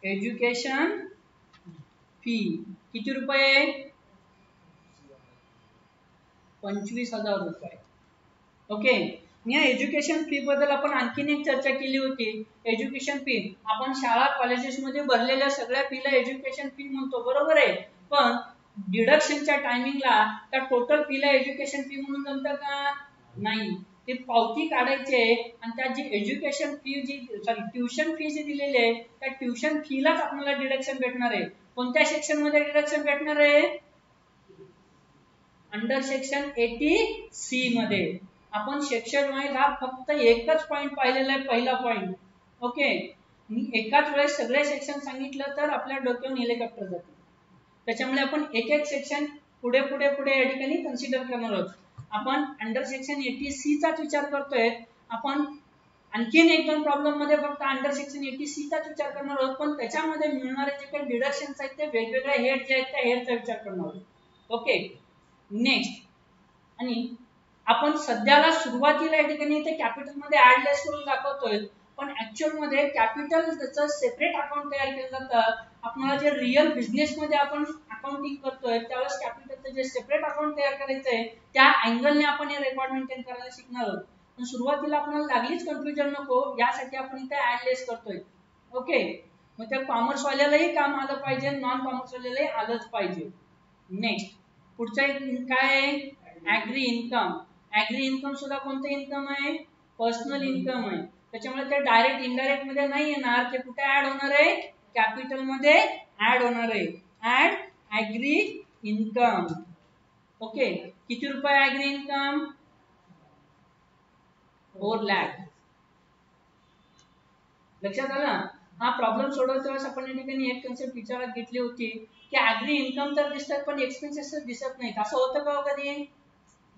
एज्युकेशन फी किती रुपये 25,000 रुपये. ओके या एज्युकेशन फी बद्दल आपण आणखीन एक चर्चा केली होती. एज्युकेशन फी आपण शाळा कॉलेजेस मध्ये भरलेल्या सगळ्या फीला एज्युकेशन फी म्हणतो बरोबर आहे. पण डिडक्शनच्या टायमिंगला त्या टोटल फीला एज्युकेशन फी म्हणून जमतं का नाही. ते पावती काढायचे आणि त्या जी एज्युकेशन फी जी ट्युशन फी जी दिलेली आहे त्या ट्युशन फीलाच आपल्याला डिडक्शन भेटणार आहे. कोणत्या सेक्शन मध्ये डिडक्शन भेटणार आहे अंडर सेक्शन 80C मध्ये. आपण सेक्शन वाईज हा फक्त एकच पॉइंट पाहिलेला आहे पहिला पॉइंट. ओके मी एकाच वेळेस सगळे सेक्शन सांगितलं तर आपल्या डोक्यावर हेलिकॉप्टर जाते. त्याच्यामुळे आपण एक एक सेक्शन पुढे पुढे पुढे या ठिकाणी कन्सिडर करणार आहोत. आपण अंडर सेक्शन 80C चाच विचार करतोय. आपण आणखीन एक दोन प्रॉब्लेम मध्ये फक्त अंडर सेक्शन 80C चाच विचार करणार आहोत. पण त्याच्यामध्ये मिळणारे जे काही डिडक्शन्स आहेत ते वेगवेगळ्या हेड जे आहेत त्या हेडचा विचार करणार आहोत. ओके नेक्स्ट आणि आपण सध्याला सुरुवातीला या ठिकाणी ते कॅपिटल मध्ये ऍड लेस करून दाखवतोय. पण ऍक्च्युअल मध्ये कॅपिटल त्याचं सेपरेट अकाउंट तयार केलं जातं. आपल्याला जे रिअल बिझनेस मध्ये आपण अकाउंटिंग करतोय त्यावेळेस कॅपिटलचं जे सेपरेट अकाउंट तयार करायचं आहे त्या अँगलने आपण हे रेकॉर्ड मेंटेन करायला शिकणार आहोत. पण सुरुवातीला आपल्याला लागलीच कन्फ्युजन नको यासाठी आपण इथे ऍड लेस करतोय. ओके मग त्या कॉमर्स वाल्यालाही काम आलं पाहिजे नॉन कॉमर्स वाल्यालाही आलंच पाहिजे. नेक्स्ट पुढचा एक काय आहे ऍग्री इन्कम. ऍग्री इन्कम सुद्धा कोणतं इन्कम आहे पर्सनल इन्कम आहे. त्याच्यामुळे ते डायरेक्ट इनडायरेक्ट मध्ये नाही येणार. ते कुठे ऍड होणार आहे कॅपिटल मध्ये ऍड होणार आहे. Add agri income. ओके किती रुपये ऍग्री इन्कम 4 लाख. लक्षात आलं. हा प्रॉब्लेम सोडवते वेळेस आपण या ठिकाणी एक कन्सेप्ट विचारात घेतली होती की ऍग्री इन्कम तर दिसतात पण एक्सपेन्सेस दिसत नाहीत. असं होतं का कधी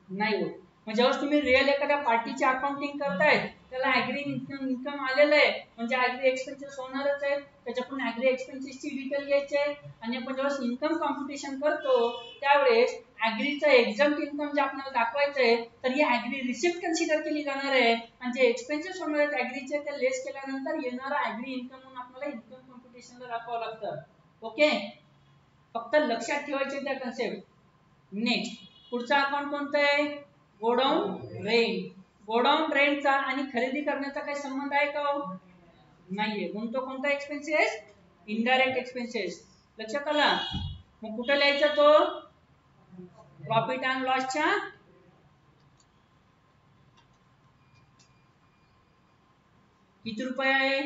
नाही होत. मग जेव्हा तुम्ही रिअल एखाद्या पार्टीचे अकाउंटिंग करताय त्याला ऍग्री इन्कम आलेलं आहे म्हणजे ऍग्री एक्सपेन्सेस होणारच आहे. त्याच्याकडून ऍग्री एक्सपेन्सेसची डिटेल घ्यायची आहे आणि आपण जेव्हा इन्कम कॉम्प्युटेशन करतो त्यावेळेस ऍग्रीचं एक्झम्प्ट इन्कम जे आपल्याला दाखवायचं आहे तर ही ऍग्री रिसिप्ट कन्सिडर केली जाणार आहे आणि जे एक्सपेन्सेस होणार आहेत ऍग्रीचे ते लेस केल्यानंतर येणारा ऍग्री इन्कम म्हणून आपल्याला इन्कम कॉम्प्युटेशनला दाखवावं लागतं. ओके फक्त लक्षात ठेवायचे त्या कन्सेप्ट. नेक्स्ट पुढचा अकाउंट कोणतं आहे गोडाऊन रेंट. गोडाऊन रेंटचा आणि खरेदी करण्याचा काही संबंध आहे का नाहीये. म्हणून तो कोणता एक्सपेन्सेस इनडायरेक्ट एक्सपेन्सेस. लक्षात आला. मग कुठे लिहायचा तो प्रॉफिट अँड लॉसच्या किती रुपये आहे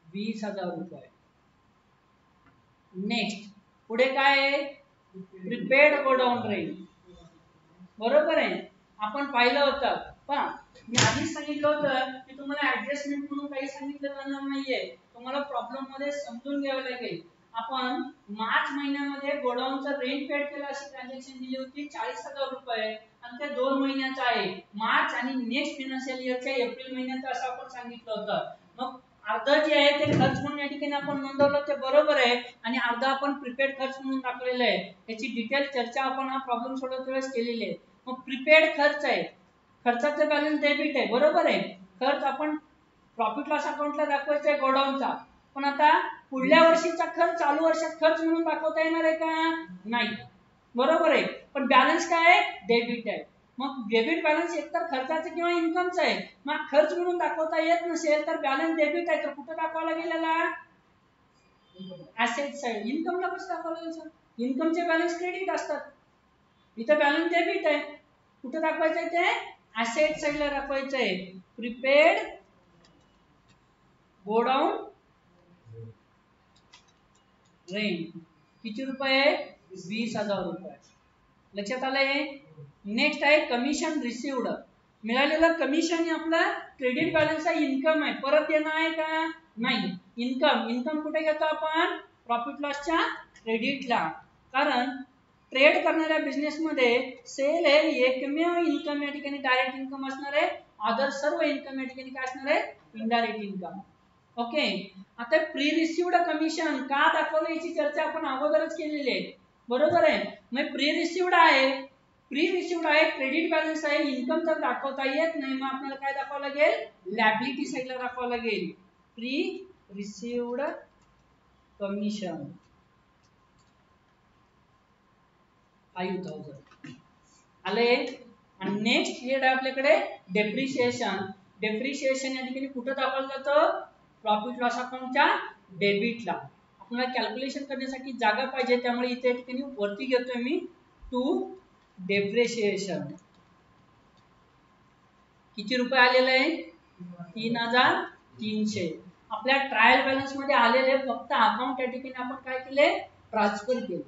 20,000 रुपये. नेक्स्ट पुढे काय आहे प्रीपेड गोडाऊन रेंट. बरोबर आहे आपण पाहिलं होतं. पण मी आधीच सांगितलं होतं की तुम्हाला ऍडजस्टमेंट म्हणून काही सांगितलं जाणार नाहीये. तुम्हाला प्रॉब्लेम मध्ये समजून घ्यावं लागेल. आपण मार्च महिन्यामध्ये गोडाऊनचं रेंट पेड केलं अशी ट्रान्झॅक्शन दिली होती 40,000 रुपये आणि ते 2 महिन्याचं आहे. मार्च आणि नेक्स्ट फायनान्शियल इयरच्या एप्रिल महिन्याचं असं आपण सांगितलं होतं. मग अर्ध जे आहे ते खर्च म्हणून या ठिकाणी आपण नोंदवलं ते बरोबर आहे आणि अर्ध आपण प्रीपेड खर्च म्हणून दाखवलेलं आहे. त्याची डिटेल चर्चा आपण हा प्रॉब्लेम सोडवते वेळेस केलेली आहे. मग प्रीपेड खर्च आहे खर्चाचं बॅलन्स डेबिट आहे बरोबर आहे. खर्च आपण प्रॉफिट लॉस अकाउंटला दाखवायचा आहे गोडाऊनचा. पण आता पुढल्या वर्षीचा खर्च चालू वर्षात खर्च म्हणून दाखवता येणार आहे का नाही बरोबर आहे. पण बॅलन्स काय आहे डेबिट आहे. मग डेबिट बॅलन्स एकतर खर्चाचं किंवा इन्कमचं आहे. मग खर्च म्हणून दाखवता येत नसेल तर बॅलन्स डेबिट आहे तर कुठं दाखवायला गेलेला ऍसेट साइड. इन्कमला कसं दाखवलं सर इन्कमचे बॅलन्स क्रेडिट असतात. इथे बॅलन्स डेबिट आहे, कुठे दाखवायचं आहे ते ऍसेट साइडला दाखवायचं आहे. प्रीपेड गोडाऊन रेंट किती रुपये, 20,000 रुपये. लक्षात आलंय. नेक्स्ट आहे कमिशन रिसिव्ड. मिळालेलं कमिशन हे आपला क्रेडिट बॅलन्सचा इन्कम आहे, परत देणं आहे का नाही. इन्कम कुठे घेतो आपण, प्रॉफिट लॉसच्या क्रेडिटला. कारण ट्रेड करणाऱ्या बिझनेस मध्ये सेल हे एकमेव इन्कम या ठिकाणी डायरेक्ट इन्कम असणार आहे, अदर सर्व इन्कम या ठिकाणी काय असणार आहे, इनडायरेक्ट इन्कम. ओके. आता प्री रिसिव्ड कमिशन का दाखवलं याची चर्चा आपण अगोदरच केलेली आहे, बरोबर आहे. मग प्री रिसिव्ड आहे क्रेडिट बॅलन्स आहे, इन्कम तर दाखवता येत नाही, मग आपल्याला काय दाखवावं लागेल, लॅबिलिटी साइडला दाखवावं लागेल. प्री रिसिव्ड कमिशन 5,000 आले. आणि नेक्स्ट हेड आहे आपल्याकडे डेप्रिसिएशन. डेप्रिसिएशन या ठिकाणी कुठे दाखवलं जातं, प्रॉफिट लॉस अकाउंटच्या डेबिटला. आपल्याला कॅल्क्युलेशन करण्यासाठी जागा पाहिजे, त्यामुळे इथे ठिकाणी वरती घेतोय मी टू डेप्रिसिएशन. किती रुपये आलेले आहे, 3,300. आपल्या ट्रायल बॅलन्स मध्ये आलेले फक्त अकाउंट या ठिकाणी आपण काय केले, ट्रान्सफर केले.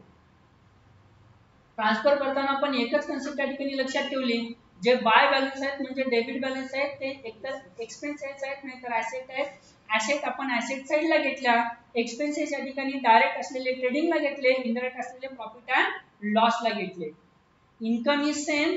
ट्रान्सफर करताना आपण एकच कन्सेप्ट या ठिकाणी लक्षात ठेवली, जे बाय बॅलन्स आहेत म्हणजे डेबिट बॅलन्स आहेत ते एकतर एक्सपेन्सेस आहेत नाहीतर ऍसेट आहेत. ऍसेट आपण ऍसेट साइडला घेतल्या, एक्सपेन्सेस या ठिकाणी डायरेक्ट असलेले ट्रेडिंगला घेतले, इनडायरेक्ट असलेले प्रॉफिट अँड लॉसला घेतले. इन्कम इज सेम,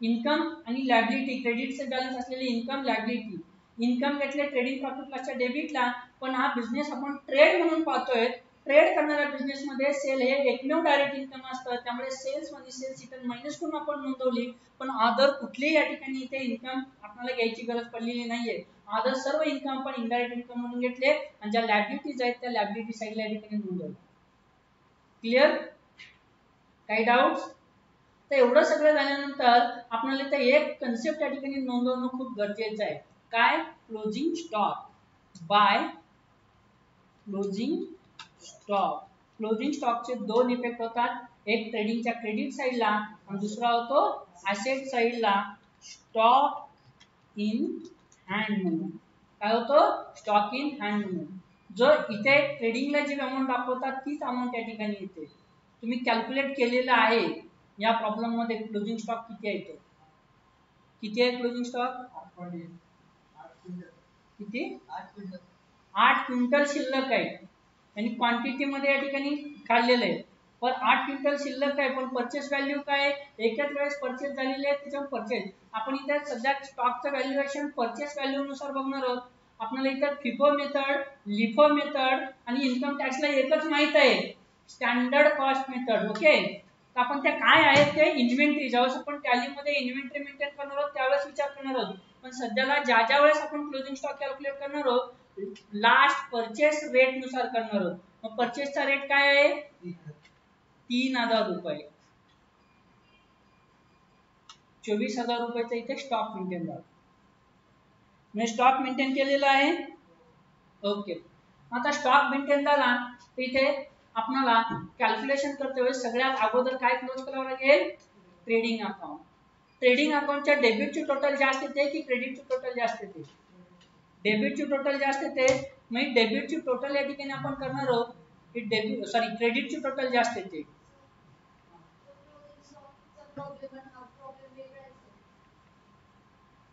इन्कम आणि लायबिलिटी, क्रेडिटचे बॅलन्स असलेले इन्कम लायबिलिटी. इन्कम घेतले ट्रेडिंग प्रॉफिट लॉसच्या डेबिटला, पण हा बिझनेस आपण ट्रेड म्हणून पाहतोय. ट्रेड करणाऱ्या बिझनेस मध्ये सेल हे एकमेव डायरेक्ट इन्कम असतं, त्यामुळे सेल्स मध्ये सेल्स इथं मायनस करून आपण नोंदवली, पण अदर कुठलेही या ठिकाणी इथे इन्कम आपल्याला घ्यायची गरज पडलेली नाहीये. अदर सर्व इन्कम आपण इनडायरेक्ट इन्कम म्हणून घेतले आणि ज्या लायबिलिटीज आहेत त्या लायबिलिटी साइडला या ठिकाणी नोंदवल्या. क्लिअर, काही डाऊट्स. तर एवढं सगळं झाल्यानंतर आपल्याला इथे एक कन्सेप्ट या ठिकाणी नोंदवणं खूप गरजेचं आहे. काय, closing stock. By closing stock. Closing स्टॉकचे दोन इफेक्ट होतात, एक ट्रेडिंगच्या क्रेडिट साइडला आणि दुसरा होतो ऍसेट साइडला स्टॉक इन हँड म्हणून. काय होतो, स्टॉक इन हँड म्हणून. जो इथे ट्रेडिंगला जी अमाऊंट दाखवतात तीच अमाऊंट या ठिकाणी येते. तुम्ही कॅल्क्युलेट केलेलं आहे या प्रॉब्लेम मध्ये क्लोजिंग स्टॉक किती आहे, तो किती आहे क्लोजिंग स्टॉक, किती, 8 क्विंटल शिल्लक आहे. आणि क्वांटिटी मध्ये या ठिकाणी काढलेलं आहे, पण 8 क्विंटल शिल्लक आहे, पण परचेस व्हॅल्यू काय, एकाच वेळेस परचेस झालेली आहे त्याच्यावर परचेस. आपण इथे सध्या स्टॉकचं व्हॅल्युएशन परचेस व्हॅल्यू नुसार बघणार आहोत. आपल्याला इथे फिफो मेथड, लिफो मेथड आणि इन्कम टॅक्सला एकच माहित आहे, स्टँडर्ड कॉस्ट मेथड. ओके. आपण त्या काय आहेत ते इन्व्हेंटरी, ज्यावेळेस आपण टॅलीमध्ये इन्व्हेंटरी मेंटेन करणार आहोत त्यावेळेस विचार करणार आहोत, पण सध्याला ज्या वेळेस आपण क्लोजिंग स्टॉक कॅल्क्युलेट करणार आहोत लास्ट परचेस रेट नुसार करणार आहोत. मग परचेसचा रेट काय आहे, 3,000 रुपये. 24,000 रुपयाचा इथे स्टॉक मेंटेन झाला. मी स्टॉक मेंटेन केलेला आहे. ओके. आता स्टॉक मेंटेन झाला तर इथे आपल्याला कॅल्क्युलेशन करते वेळेस सगळ्यात अगोदर काय क्लोज करावं लागेल, ट्रेडिंग अकाउंट. ट्रेडिंग अकाउंटच्या डेबिटची टोटल जास्त येते की क्रेडिटची टोटल जास्त येते, डेबिटची टोटल जास्त येते. मग डेबिटची टोटल या ठिकाणी आपण करणार आहोत की क्रेडिटची टोटल जास्त येते.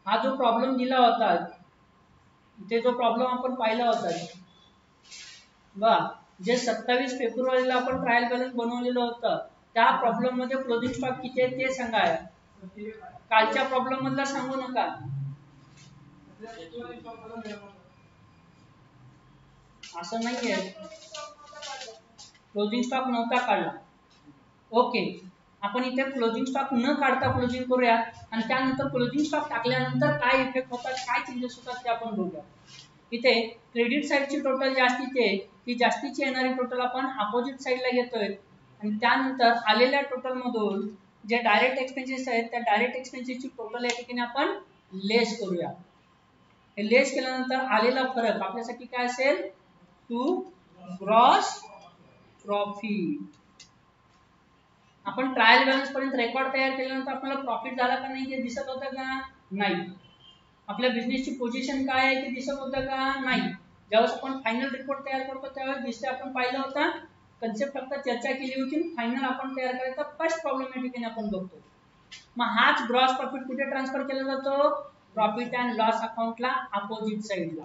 हा जो प्रॉब्लेम दिला होता, इथे जो प्रॉब्लेम आपण पाहिला होता जे 27 फेब्रुवारीला आपण ट्रायल बॅलन्स बनवलेलं होतं, त्या प्रॉब्लेम मध्ये क्लोजिंग स्टॉक किती आहे ते सांगा. कालच्या प्रॉब्लेम मधला सांगू नका. असं नाहीये, क्लोजिंग स्टॉक नव्हता काढला. ओके. आपण इथे क्लोजिंग स्टॉक न काढता क्लोजिंग करूया आणि त्यानंतर क्लोजिंग स्टॉक टाकल्यानंतर काय इफेक्ट होतात, काय चेंजेस होतात ते आपण बघूया. इथे क्रेडिट साइडची टोटल जास्तीची आहे, ती जास्तीची येणारी टोटल आपण अपोजिट साइडला घेतोय आणि त्यानंतर आलेल्या टोटल मधून जे डायरेक्ट एक्सपेन्सेस आहेत त्या डायरेक्ट एक्सपेन्सेसची टोटल या ठिकाणी आपण लेस करूया. हे लेस केल्यानंतर आलेला फरक आपल्यासाठी काय असेल, टू ग्रॉस प्रॉफिट. आपण ट्रायल बॅलन्स पर्यंत रेकॉर्ड तयार केल्यानंतर आपल्याला प्रॉफिट झाला का नाही ते दिसत होतं का नाही. आपल्या बिझनेसची पोझिशन काय आहे ते दिसत होतं का नाही. ज्यावेळेस आपण फायनल रिपोर्ट तयार करतो त्यावेळेस दिसते आपण पाहिलं होतं. कन्सेप्ट फक्त चर्चा केली होती. फायनल आपण तयार करायचा फर्स्ट प्रॉब्लेम या ठिकाणी आपण बघतो. मग हाच ग्रॉस प्रॉफिट कुठे ट्रान्सफर केला जातो. प्रॉफिट अँड लॉस अकाउंटला अपोजिट साइडला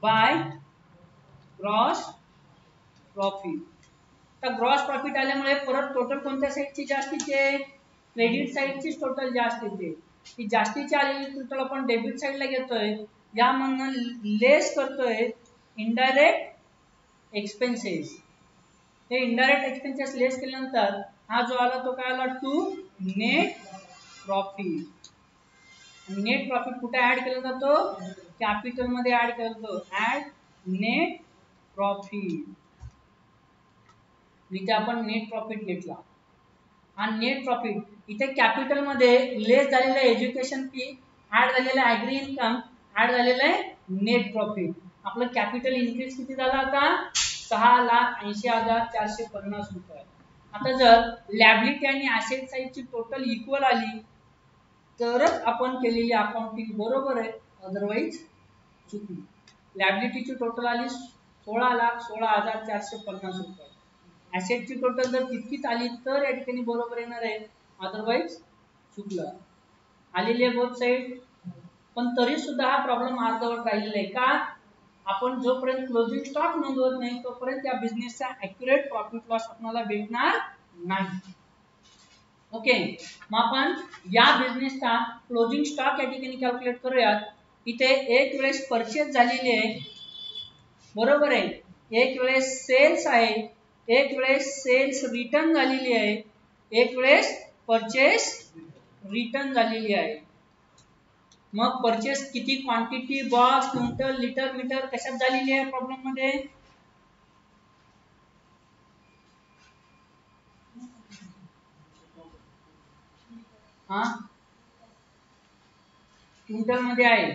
बाय ग्रॉस प्रॉफिट. तर ग्रॉस प्रॉफिट आल्यामुळे परत टोटल कोणत्या साइडची जास्तीची आहे. क्रेडिट साइडची टोटल जास्त येते. ती जास्तीची आलेली टोटल आपण डेबिट साइडला घेतोय. यामधनं लेस करतोय इनडायरेक्ट एक्सपेन्सेस. हे इनडायरेक्ट एक्सपेन्सेस लेस केल्यानंतर हा जो आला तो काय आला to net profit. Net profit कुठे ऍड केला जातो. कॅपिटल मध्ये ऍड केला जातो. Add net profit. इथे आपण नेट प्रॉफिट घेतला. हा नेट प्रॉफिट इथे कॅपिटल मध्ये लेस झालेला एज्युकेशन फी ऍड झालेला ऍग्री इन्कम ऍड झालेला आहे नेट प्रॉफिट. आपलं कॅपिटल इन्क्रीज किती झाला आता 6,80,450 रुपये. आता जर लॅबिलिटी आणि ऍसेट साइडची टोटल इक्वल आली तरच आपण केलेली अकाउंटिंग बरोबर आहे. अदरवाइज चुकली. लॅबिलिटीची टोटल आली 16,16,450 रुपये. ऍसेटची टोटल जर तितकीच आली तर या ठिकाणी बरोबर येणार आहे. अदरवाइज चुकलं. आलेली आहे बोथ साइड. पण तरी सुद्धा हा प्रॉब्लेम अर्धवट राहिलेला आहे. का आपण जोपर्यंत क्लोजिंग स्टॉक नोंदवत नाही तोपर्यंत या बिझनेसचा ॲक्युरेट प्रॉफिट लॉस आपल्याला भेटणार नाही. ओके. मग आपण या बिझनेसचा क्लोजिंग स्टॉक या ठिकाणी कॅल्क्युलेट करूयात. इथे एक वेळेस परचेस झालेली आहे बरोबर आहे. एक वेळेस सेल्स आहे. एक वेळेस सेल्स रिटर्न झालेली आहे. एक वेळेस परचेस रिटर्न झालेली आहे. मग परचेस किती quantity box quintal litre metre कशात झालेली आहे प्रॉब्लेम मध्ये. हा क्विंटल मध्ये आहे.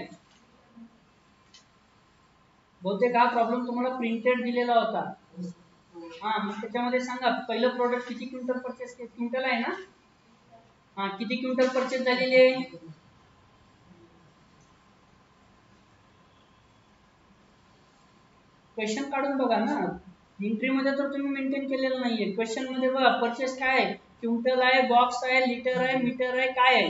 बहुतेक हा प्रॉब्लेम तुम्हाला प्रिंटेड दिलेला होता. हा मग त्याच्यामध्ये सांगा पहिलं प्रोडक्ट किती क्विंटल परचेस क्विंटल आहे ना. हा किती क्विंटल परचेस झालेली आहे. क्वेश्चन काढून बघा ना. एंट्री मध्ये तर तुम्ही मेंटेन केलेलं नाहीये. क्वेश्चन मध्ये बघा परचेस काय आहे. क्विंटल आहे बॉक्स आहे लिटर आहे मीटर आहे काय आहे.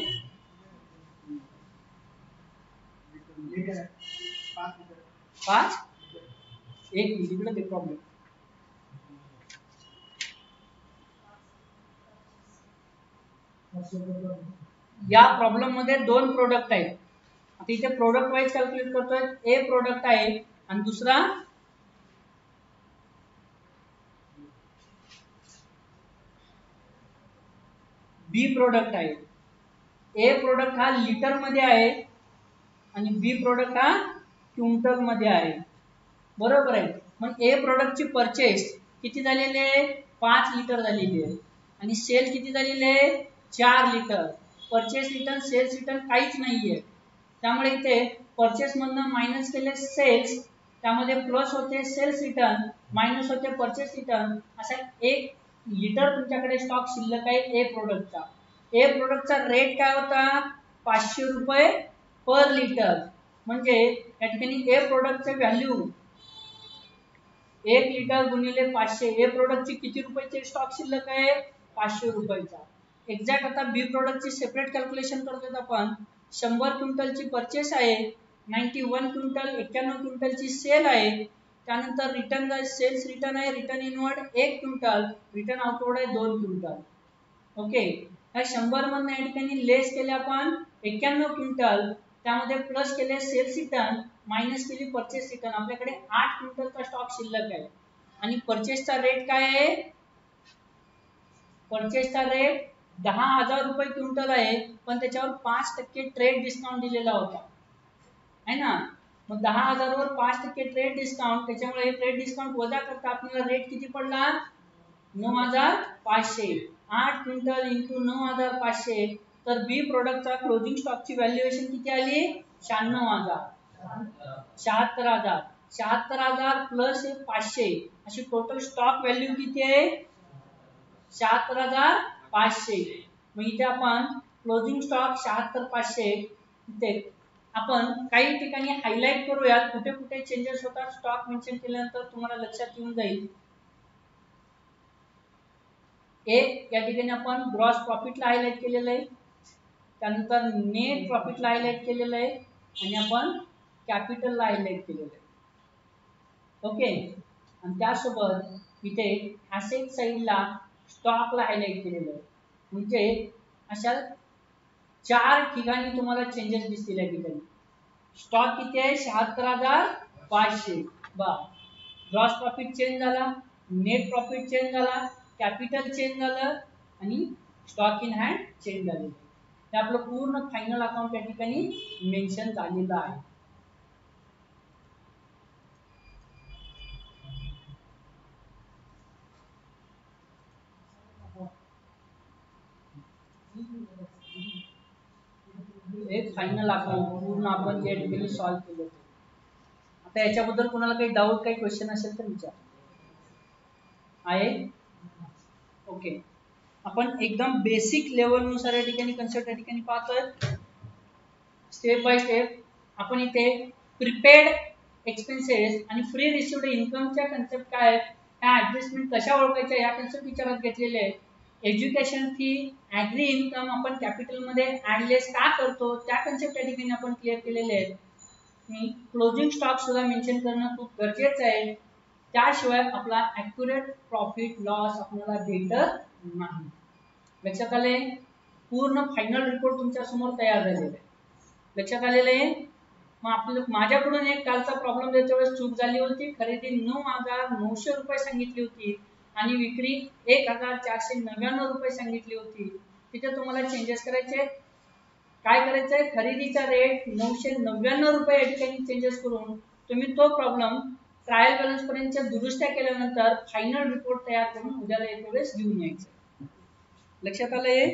5 एक मिनिट इकडे ते प्रॉब्लेम. या प्रॉब्लेम मध्ये दोन प्रोडक्ट आहेत. आता इथे प्रोडक्ट वाइज कॅल्क्युलेट करतोय. ए प्रोडक्ट आहे आणि दुसरा बी प्रोडक्ट आहे. ए प्रोडक्ट हा लिटर मध्ये आहे आणि बी प्रोडक्ट हा क्विंटल मध्ये आहे बरोबर आहे. मग ए प्रोडक्टची परचेस किती झालेली आहे 5 लिटर झालेली आहे आणि सेल किती झालेली आहे 4 litre. Purchase return sales return काहीच नाहीये. त्यामुळे इथे परचेस मधनं मायनस केले सेल्स त्यामध्ये प्लस होते सेल्स रिटर्न मायनस होते परचेस रिटर्न. असा 1 लिटर तुमच्याकडे स्टॉक शिल्लक आहे ए प्रोडक्टचा. ए प्रोडक्टचा रेट काय होता 500 रुपये पर लिटर. म्हणजे या ठिकाणी ए प्रोडक्टचे व्हॅल्यू 1 लिटर गुणिले 500. ए प्रोडक्टची किती रुपयाची स्टॉक शिल्लक आहे 500 रुपयाचा. एक्झॅक्ट आता बी प्रोडक्टची सेपरेट कॅल्क्युलेशन करतोय आपण. 100 क्विंटलची परचेस आहे. 91 क्विंटल 91 क्विंटलची सेल आहे. त्यानंतर रिटर्न सेल्स रिटर्न आहे. Return inward 1 quintal return outward आहे 2 क्विंटल. ओके. ह्या 100 मधनं या ठिकाणी लेस केले आपण 91 क्विंटल. त्यामध्ये प्लस केले सेल्स रिटर्न मायनस केली परचेस रिटर्न. आपल्याकडे 8 क्विंटलचा स्टॉक शिल्लक आहे आणि परचेसचा रेट काय आहे. परचेसचा रेट 10,000 रुपये क्विंटल आहे पण त्याच्यावर 5% ट्रेड डिस्काउंट दिलेला होता है ना. मग 10,000 वर 5% ट्रेड डिस्काउंट त्याच्यामुळे ट्रेड डिस्काउंट वजा करता आपल्याला रेट किती पडला 9,500. 8 क्विंटल इंटू 9,500 तर बी प्रोडक्टचा क्लोजिंग स्टॉकची व्हॅल्युएशन किती आली 96,000. 76,000. 76,000 प्लस 500 अशी टोटल स्टॉक व्हॅल्यू किती आहे 76500. मग इथे आपण क्लोजिंग स्टॉक 76500 इथे आपण काही ठिकाणी हायलाइट करूयात कुठे कुठे चेंजेस होतात. स्टॉक मेन्शन केल्यानंतर तुम्हाला लक्षात येऊन जाईल. एक या ठिकाणी आपण ग्रॉस प्रॉफिटला हायलाइट केलेलं आहे, त्यानंतर नेट प्रॉफिटला हायलाइट केलेलं आहे आणि आपण कॅपिटलला हायलाइट केलेलं आहे. ओके, आणि त्यासोबत इथे ॲसेट साईडला स्टॉकला हायलाइट केलेलं आहे. म्हणजे अशा 4 ठिकाणी तुम्हाला चेंजेस दिसतील. या ठिकाणी स्टॉक किती आहे 76500. ग्रॉस प्रॉफिट चेंज झाला, नेट प्रॉफिट चेंज झाला, कॅपिटल चेंज झालं आणि स्टॉक इन हँड चेंज झाले. हे आपलं पूर्ण फायनल अकाउंट या ठिकाणी मेन्शन झालेलं आहे. एक फायनल अकाउंट पूर्ण आपण जे ठिकाणी सॉल्व्ह केलं. आता याच्याबद्दल कोणाला काही डाऊट काही क्वेश्चन असेल तर विचार आहे. ओके, आपण एकदम बेसिक लेवल नुसार या ठिकाणी कन्सेप्ट या ठिकाणी पाहतोय. स्टेप बाय स्टेप आपण इथे प्रीपेड एक्सपेन्सेस आणि फ्री रिसिव्ड इन्कमच्या कन्सेप्ट काय आहेत, ह्या ऍडजस्टमेंट कशा ओळखायच्या या कन्सेप्ट विचारात घेतलेले आहेत. एज्युकेशन फी, ॲग्री इन्कम आपण कॅपिटल मध्ये ऍडलेस का करतो त्या कन्सेप्ट या ठिकाणी आपण क्लिअर केलेले आहेत. क्लोजिंग स्टॉक सुद्धा मेन्शन करणं खूप गरजेचं आहे. त्याशिवाय आपला ॲक्युरेट प्रॉफिट लॉस आपल्याला भेटत नाही. लक्षात आले? पूर्ण फायनल रिपोर्ट तुमच्या समोर तयार झालेला आहे. लक्षात आलेलं आहे? मग आपलं माझ्याकडून एक कालचा प्रॉब्लेम द्यायच्या वेळेस चूक झाली होती. खरेदी 9,900 रुपये सांगितली होती आणि विक्री 1,499 रुपये सांगितली होती. तिथे तुम्हाला चेंजेस करायचे. काय करायचंय, खरेदीचा रेट 999 रुपये या ठिकाणी चेंजेस करून तुम्ही तो प्रॉब्लेम ट्रायल बॅलन्स पर्यंतच्या दुरुस्त्या केल्यानंतर फायनल रिपोर्ट तयार करून उद्याला एक वेळेस घेऊन यायचं. लक्षात आलंय?